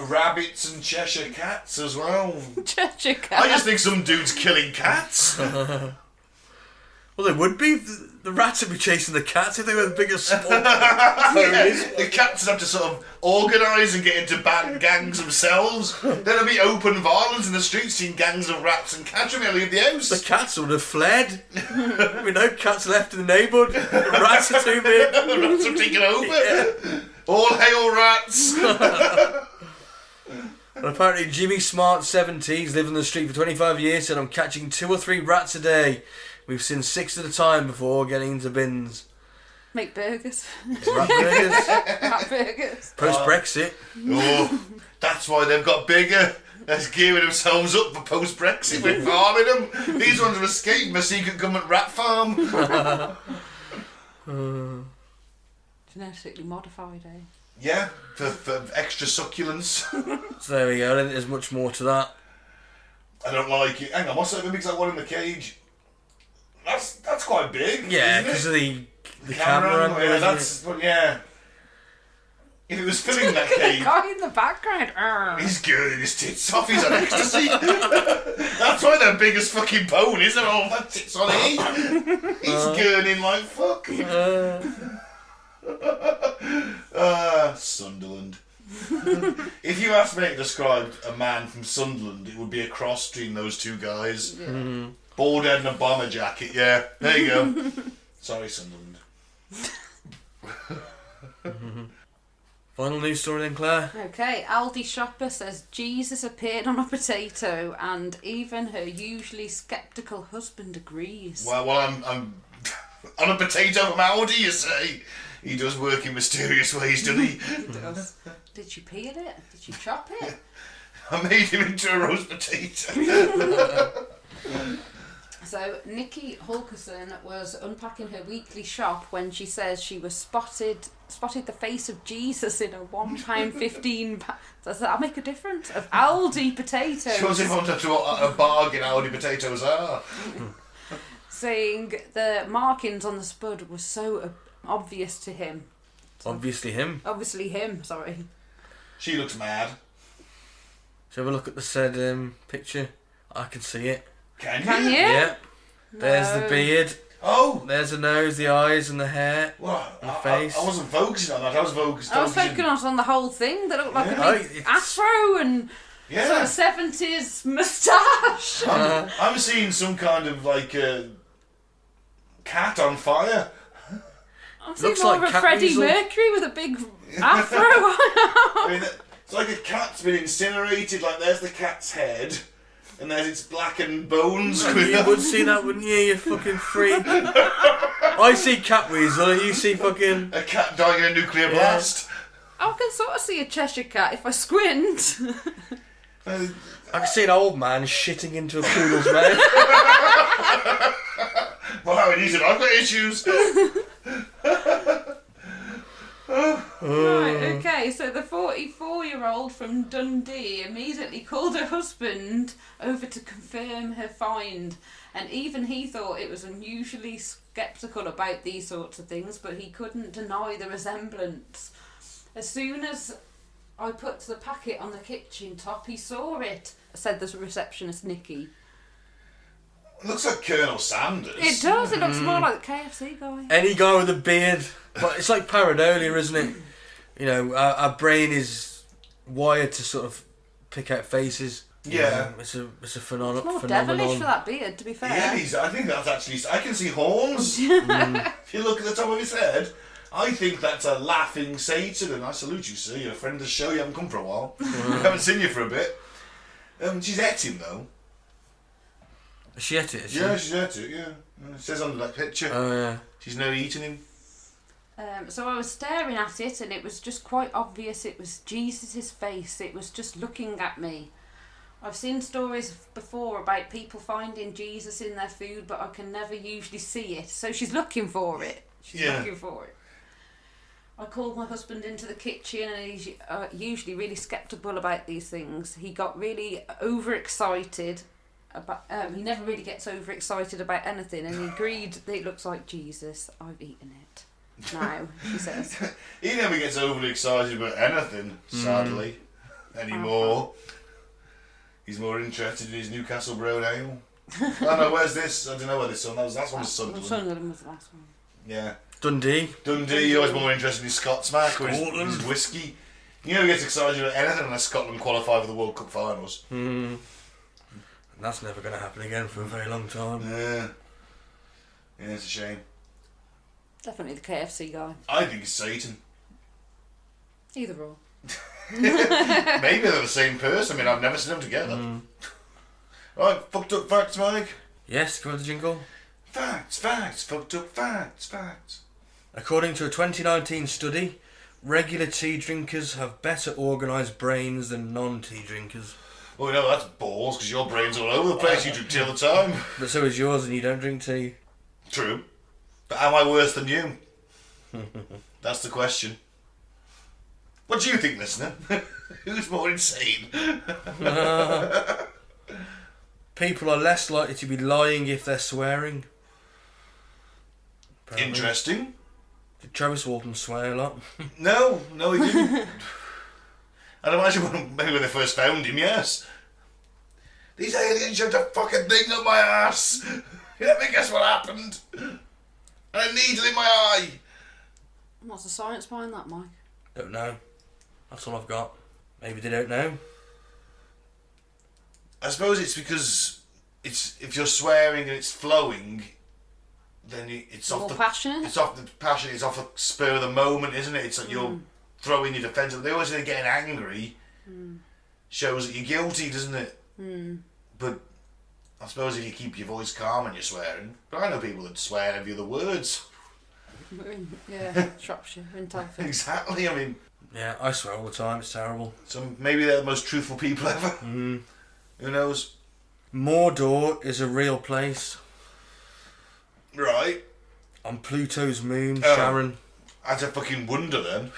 Rabbits and Cheshire cats as well. Cheshire cat. I just think some dude's killing cats. Well, they would be. The rats would be chasing the cats if they were the biggest small ponies. Yeah, the cats have to sort of organise and get into bad gangs themselves. There'll be open violence in the streets, seeing gangs of rats and cats when they leave the house. The cats would have fled. There'd be no cats left in the neighbourhood. The rats are too big. The rats have taken over. Yeah. All hail rats. And apparently Jimmy Smart, 70, he's lived on the street for 25 years, said I'm catching 2 or 3 rats a day. We've seen 6 at a time before getting into bins. Make burgers. Rat burgers. Rat burgers. Post-Brexit. Oh, that's why they've got bigger. They're gearing themselves up for post-Brexit. We're farming them. These ones are escaping a secret government rat farm. Genetically modified, eh? Yeah, for extra succulence. So there we go. I don't think there's much more to that. I don't like it. Hang on, what's that big that one in the cage? That's quite big. Yeah, isn't because it? of the camera angle, Yeah, isn't that's yeah. If it was filling that The cage, guy in the background. Arr. he's girding his tits off. He's on ecstasy. That's why they're big as fucking ponies. They're all that tits on it. He's gurning like fuck. Sunderland. If you asked me to describe a man from Sunderland, it would be a cross between those two guys. Yeah. Mm-hmm. Bald head and a bomber jacket, yeah. There you go. Sorry, Sunderland. Final news story then, Claire. Okay, Aldi shopper says Jesus appeared on a potato, and even her usually sceptical husband agrees. Well, I'm on a potato from Aldi, you say? He does work in mysterious ways, doesn't he? He does. Did you peel it? Did you chop it? I made him into a roast potato. So Nikki Hulkerson was unpacking her weekly shop when she says she was spotted the face of Jesus in a £1.15 does that make a difference? Of Aldi potatoes. Shows everyone to what a bargain Aldi potatoes are. saying the markings on the spud were so obvious to him. Obviously him. Obviously him, sorry. She looks mad. Shall we have a look at the said picture? I can see it. Can Can you? Yeah. There's the No. beard. Oh! There's the nose, the eyes, and the hair. Well, And the I face. wasn't focusing on that. I was focusing I was focusing on the whole thing that looked like Yeah. a Oh, big it's- afro and Yeah. sort of 70s moustache. I'm seeing some kind of like cat on fire. I'm seeing Looks more like of a cat Freddie weasel. Mercury with a big afro. I mean, it's like a cat's been incinerated. Like there's the cat's head, and there's its blackened bones. You would see that, wouldn't you? You fucking freak. I see cat weasel, and you see fucking. A cat dying in a nuclear blast. I can sort of see a Cheshire cat if I squint. Uh, I can see an old man shitting into a poodle's mouth. Wow, and he said, I've got issues. Right, okay, so the 44-year-old from Dundee immediately called her husband over to confirm her find, and even he thought it was unusually sceptical about these sorts of things, but he couldn't deny the resemblance. As soon as I put the packet on the kitchen top, he saw it, said the receptionist Nikki. Looks like Colonel Sanders. It does, it looks more like the KFC guy. Any guy with a beard. But it's like pareidolia, isn't it? You know, our brain is wired to sort of pick out faces. Yeah. It's a It's more phenomenon. devilish for that beard, to be fair. Yeah, I think that's actually... I can see horns. If you look at the top of his head, I think that's a laughing Satan, and I salute you, sir. You're a friend of the show. You haven't come for a while. I haven't seen you for a bit. She's at him, though. She ate it, is she? Yeah, she's at it, yeah. It says under that picture. Oh, yeah. She's no eating him. So I was staring at it, and it was just quite obvious it was Jesus' face. It was just looking at me. I've seen stories before about people finding Jesus in their food, but I can never usually see it. So she's looking for it. She's looking for it. I called my husband into the kitchen, and he's usually really sceptical about these things. He got really overexcited. He never really gets overexcited about anything, and he agreed that it looks like Jesus. I've eaten it. Now, he says. He never gets overly excited about anything, sadly, anymore. He's more interested in his Newcastle Brown Ale. Oh no, where's this? I don't know where this one. That one was Sunderland. Sunderland was the last one. Yeah. Dundee. Dundee, always more interested in his Scotsmack or Scotland. his whiskey. You never gets excited about anything unless Scotland qualify for the World Cup finals. And that's never going to happen again for a very long time. Yeah. Yeah, it's a shame. Definitely the KFC guy. I think it's Satan. Either or. Maybe they're the same person. I mean, I've never seen them together. Right, fucked up facts, Mike. Yes, go on the jingle. Facts, fucked up facts. According to a 2019 study, regular tea drinkers have better organised brains than non-tea drinkers. Well, no, that's balls, because your brain's all over the place. You drink tea all the time. But so is yours, and you don't drink tea. True. But am I worse than you? That's the question. What do you think, listener? Who's more insane? People are less likely to be lying if they're swearing. Apparently. Interesting. Did Travis Walton swear a lot? No, he didn't. I'd imagine maybe when they first found him, yes. These aliens shoved a fucking thing up my ass. Let me guess what happened. And a needle in my eye. What's the science behind that, Mike? Don't know. That's all I've got. Maybe they don't know. I suppose it's because if you're swearing and it's flowing, then it's off More the passionate? It's off the passion. It's off the spur of the moment, isn't it? It's like you're throwing your defence. They always say getting angry shows that you're guilty, doesn't it? But I suppose if you keep your voice calm and you're swearing, but I know people that swear every other words. Yeah, Shropshire, in Telford. Exactly. I mean, Yeah, I swear all the time. It's terrible. so maybe they're the most truthful people ever. Who knows? Mordor is a real place. Right. On Pluto's moon, Oh. Sharon. That's a fucking wonder then.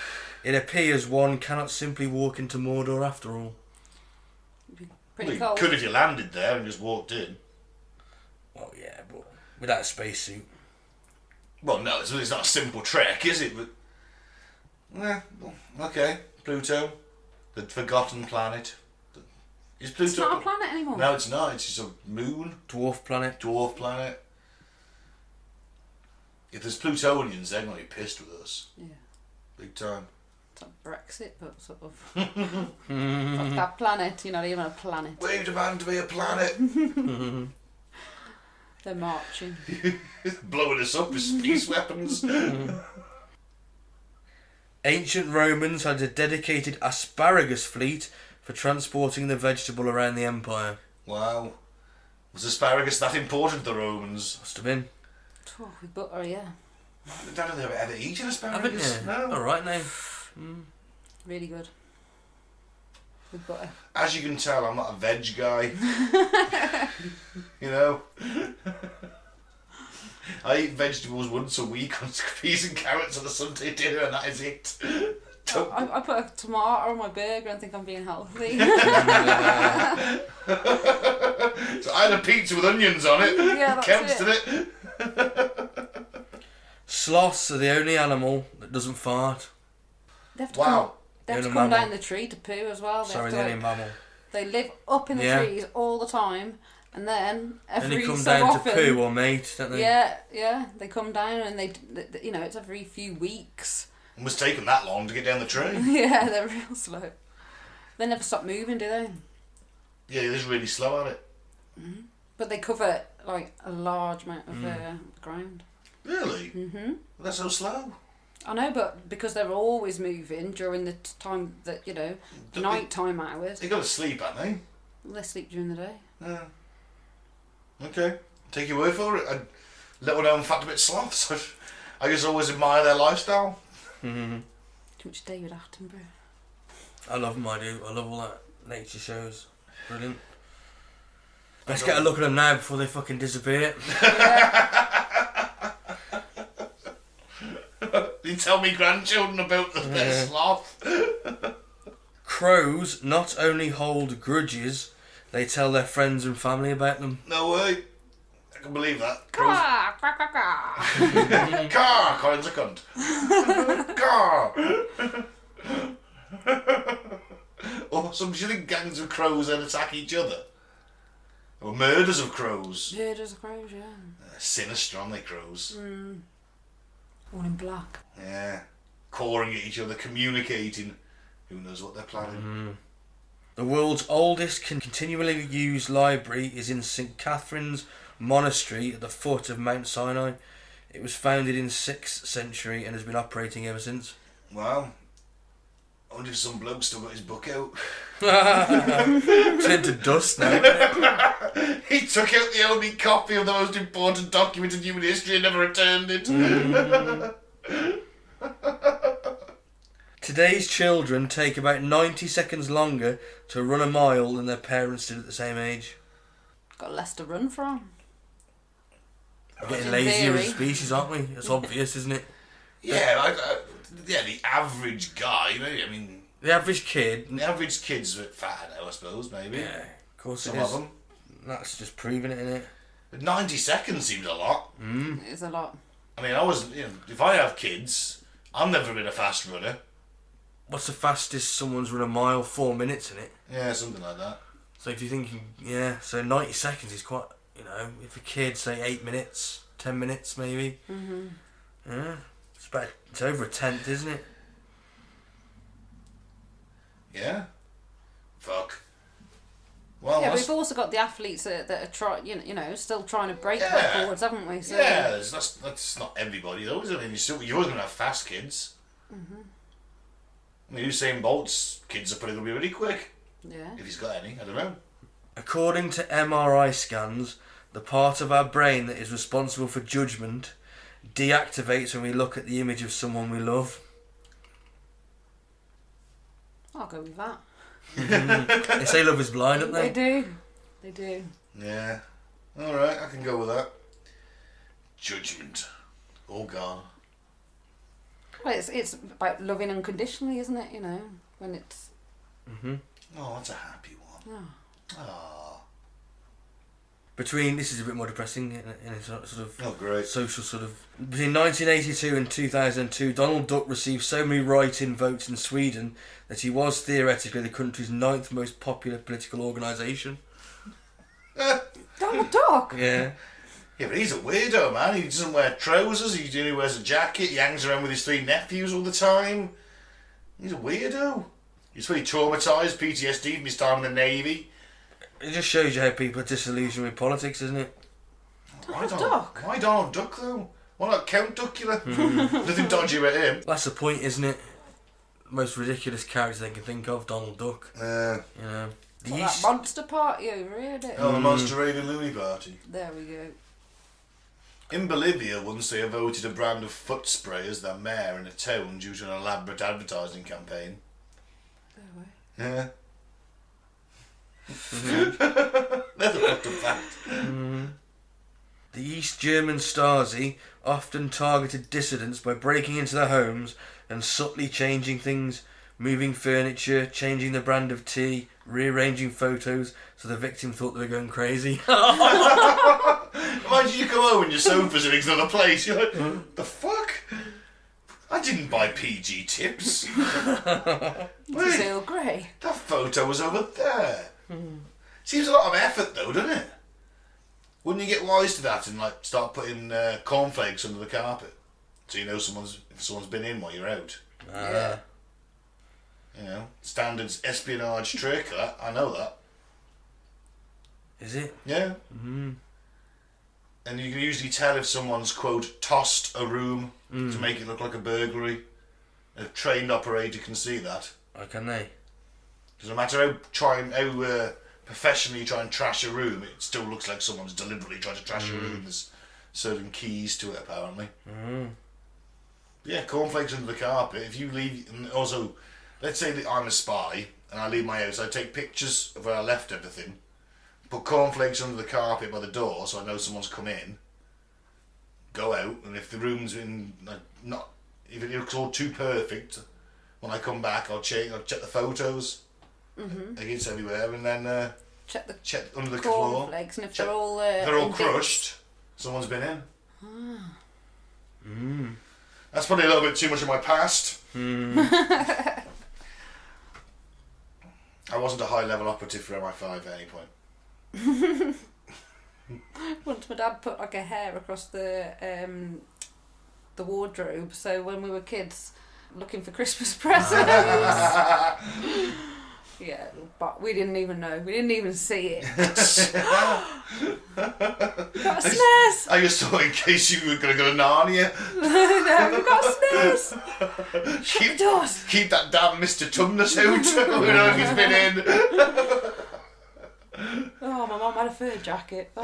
It appears one cannot simply walk into Mordor after all. Pretty You cold. could if you landed there and just walked in. Well, yeah, but without a spacesuit. Well, no, it's not a simple trek, is it? But well, okay, Pluto, the forgotten planet. Is Pluto? It's not a planet anymore. No, it's not. It's just a moon, Dwarf planet. dwarf planet. If there's Plutonians, they're going to be pissed with us. Yeah. Big time. It's like Brexit, but sort of. Fuck that planet. You're not even a planet. We demand to be a planet. They're marching. Blowing us up with peace weapons. Ancient Romans had a dedicated asparagus fleet for transporting the vegetable around the empire. Wow. Was asparagus that important to the Romans? Must have been. Oh, with butter, yeah. I don't know if they've ever eaten Haven't asparagus. you? No. Alright now. Really good. With butter. As you can tell, I'm not a veg guy. You know? I eat vegetables once a week on peas and carrots on a Sunday dinner, and that is it. I put a tomato on my burger and think I'm being healthy. So I had a pizza with onions on it. Yeah, that's Counts, it. did it? Sloths are the only animal that doesn't fart. They have to Wow. come, they have The to only come mammal. down the tree to poo as well. They Sorry, have to, the only like, mammal. they live up in the Yeah. trees all the time, and then Then every they come so down often, to poo or mate, don't they? yeah, they come down and they, you know, it's every few weeks. It must take them that long to get down the tree. Yeah, they're real slow. They never stop moving, do they? Yeah, they're just really slow at it. But they cover like a large amount of ground. Really? Mm-hmm. They're so slow. I know, but because they're always moving during the time that, you know, Don't nighttime hours, They go to sleep, aren't they? they sleep during the day. Yeah. Okay. Take your word for it. A little known fact about sloths. I just always admire their lifestyle. Too much David Attenborough. I love them, I do. I love all that nature shows. Brilliant. Let's get a look at them now before they fucking disappear. You tell me grandchildren about their sloth. Crows not only hold grudges, they tell their friends and family about them. No way. I can believe that. Crows. Caw, caw, caw, caw. Car! Colin's a cunt. Car! Or some shilling gangs of crows that attack each other. Or murders of crows. Yeah, there's a crows, yeah. Sinister, aren't they, crows? All in black. Yeah. Cawing at each other, communicating. Who knows what they're planning. The world's oldest continually used library is in St. Catherine's Monastery at the foot of Mount Sinai. It was founded in 6th century and has been operating ever since. Wow. I wonder if some bloke still got his book out. Turned to dust now. He took out the only copy of the most important document in human history and never returned it. Today's children take about 90 seconds longer to run a mile than their parents did at the same age. Got less to run from. We're getting In lazier as a theory. species, aren't we? It's obvious, isn't it? Yeah, the average guy, you know, I mean, The average kid. the average kid's a bit fat now, I suppose, maybe. Yeah, of course Some it of is. them. That's just proving it, innit? But 90 seconds seems a lot. It's a lot. I mean, if I have kids, I've never been a fast runner. What's the fastest someone's run a mile? 4 minutes, innit? Yeah, something like that. So if you're thinking, yeah, so 90 seconds is quite, you know, if a kid, say 8 minutes, 10 minutes maybe. Yeah, it's over a tenth, isn't it? Yeah. Fuck. Well, Yeah, but that's, we've also got the athletes that are still trying to break Yeah. records, haven't we? So, yeah, that's not everybody though, is it? I mean, you're always going to have fast kids. I mean, Usain Bolt's kids are probably going to be really quick, Yeah. if he's got any, I don't know. According to MRI scans, the part of our brain that is responsible for judgment deactivates when we look at the image of someone we love. I'll go with that. They say love is blind, don't They they? do. They do. Yeah. Alright, I can go with that. Judgment. All gone. Well, it's about loving unconditionally, isn't it? You know, when it's... Oh, that's a happy one. Oh. Oh. This is a bit more depressing in a sort of Oh, great. social sort of... Between 1982 and 2002, Donald Duck received so many write-in votes in Sweden that he was theoretically the country's 9th most popular political organisation. Donald Duck? Yeah. Yeah, but he's a weirdo, man. He doesn't wear trousers, he only wears a jacket, he hangs around with his 3 nephews all the time. He's a weirdo. He's pretty traumatised, PTSD from his time in the Navy. It just shows you how people are disillusioned with politics, isn't it? Why Donald Duck? Why Donald Duck, though? Why not Count Duckula? Nothing dodgy about him. That's the point, isn't it? Most ridiculous character they can think of, Donald Duck. You know. What, that monster party over here, did it? Oh, the Monster Raven Looney Party. There we go. In Bolivia, once they voted a brand of foot spray as their mayor in a town due to an elaborate advertising campaign. Yeah. That's a fucked up fact. The East German Stasi often targeted dissidents by breaking into their homes and subtly changing things, moving furniture, changing the brand of tea, rearranging photos so the victim thought they were going crazy. Imagine you come home and your sofa's in another place. You're like, the fuck? I didn't buy PG tips. It's Earl Grey. That photo was over there. Seems a lot of effort though, doesn't it? Wouldn't you get wise to that and like start putting cornflakes under the carpet so you know if someone's been in while you're out? Yeah. You know, standard espionage trick. I know that. Is it? Yeah. And you can usually tell if someone's, quote, tossed a room to make it look like a burglary. A trained operator can see that. Or can they? Because no matter how professionally you try and trash a room, it still looks like someone's deliberately tried to trash a room. There's certain keys to it, apparently. Yeah, cornflakes under the carpet. If you leave... And also, let's say that I'm a spy and I leave my house. I take pictures of where I left everything. Put cornflakes under the carpet by the door so I know someone's come in. Go out, and if the room's in if it looks all too perfect, when I come back I'll check the photos against everywhere, and then check under the floor. Cornflakes, and if Check, they're all crushed, someone's been in. That's probably a little bit too much of my past. I wasn't a high level operative for MI5 at any point. Once my dad put like a hair across the wardrobe, so when we were kids looking for Christmas presents, yeah, but we didn't even know. We didn't even see it. Got a snares. I just thought in case you were going to go to Narnia. No, we got snares. keep, doors. keep that damn Mr. Tumnus out. We know if he's been in. Oh, my mum had a fur jacket. Oh.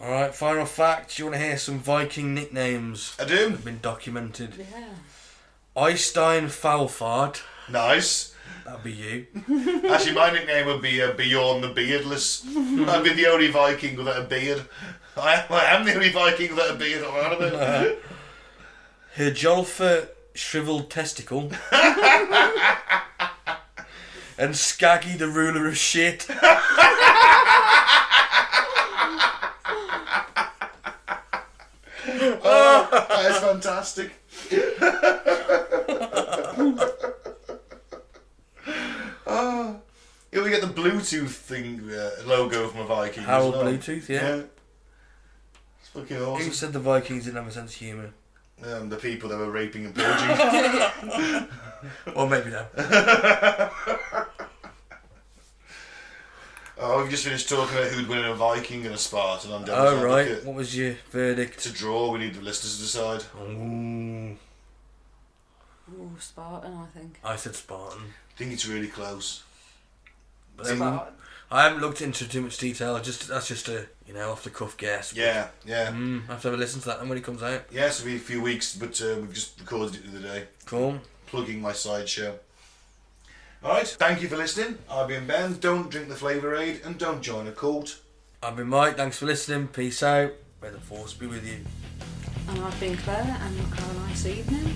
Alright, final fact. Do you want to hear some Viking nicknames? I do. That have been documented. Yeah. Eystein Falfard. Nice. That'd be you. Actually, my nickname would be Bjorn the Beardless. I'd be the only Viking without a beard. I am the only Viking without a beard. I'm out of it. Herjolfa Shriveled Testicle. And Skaggy the Ruler of Shit. Oh, that is fantastic. Oh, yeah, we get the Bluetooth thing logo from a Viking. Harold as well. Bluetooth, yeah. It's fucking Who awesome. said the Vikings didn't have a sense of humour? The people that were raping and pillaging. Or maybe no. Oh, we've just finished talking about who'd win a Viking and a Spartan. I'm devil's Oh, right. advocate. What was your verdict? It's a draw. We need the listeners to decide. Ooh. Ooh, Spartan, I think. I said Spartan. I think it's really close. But Spartan. I haven't looked into too much detail. That's just a off the cuff guess. Yeah. I have to have a listen to that when it comes out. Yes, it'll be a few weeks, but we've just recorded it the other day. Cool. Plugging my sideshow. Alright, thank you for listening. I've been Ben. Don't drink the Flavour Aid and don't join a cult. I've been Mike. Thanks for listening. Peace out. May the force be with you. And I've been Claire, and have a nice evening.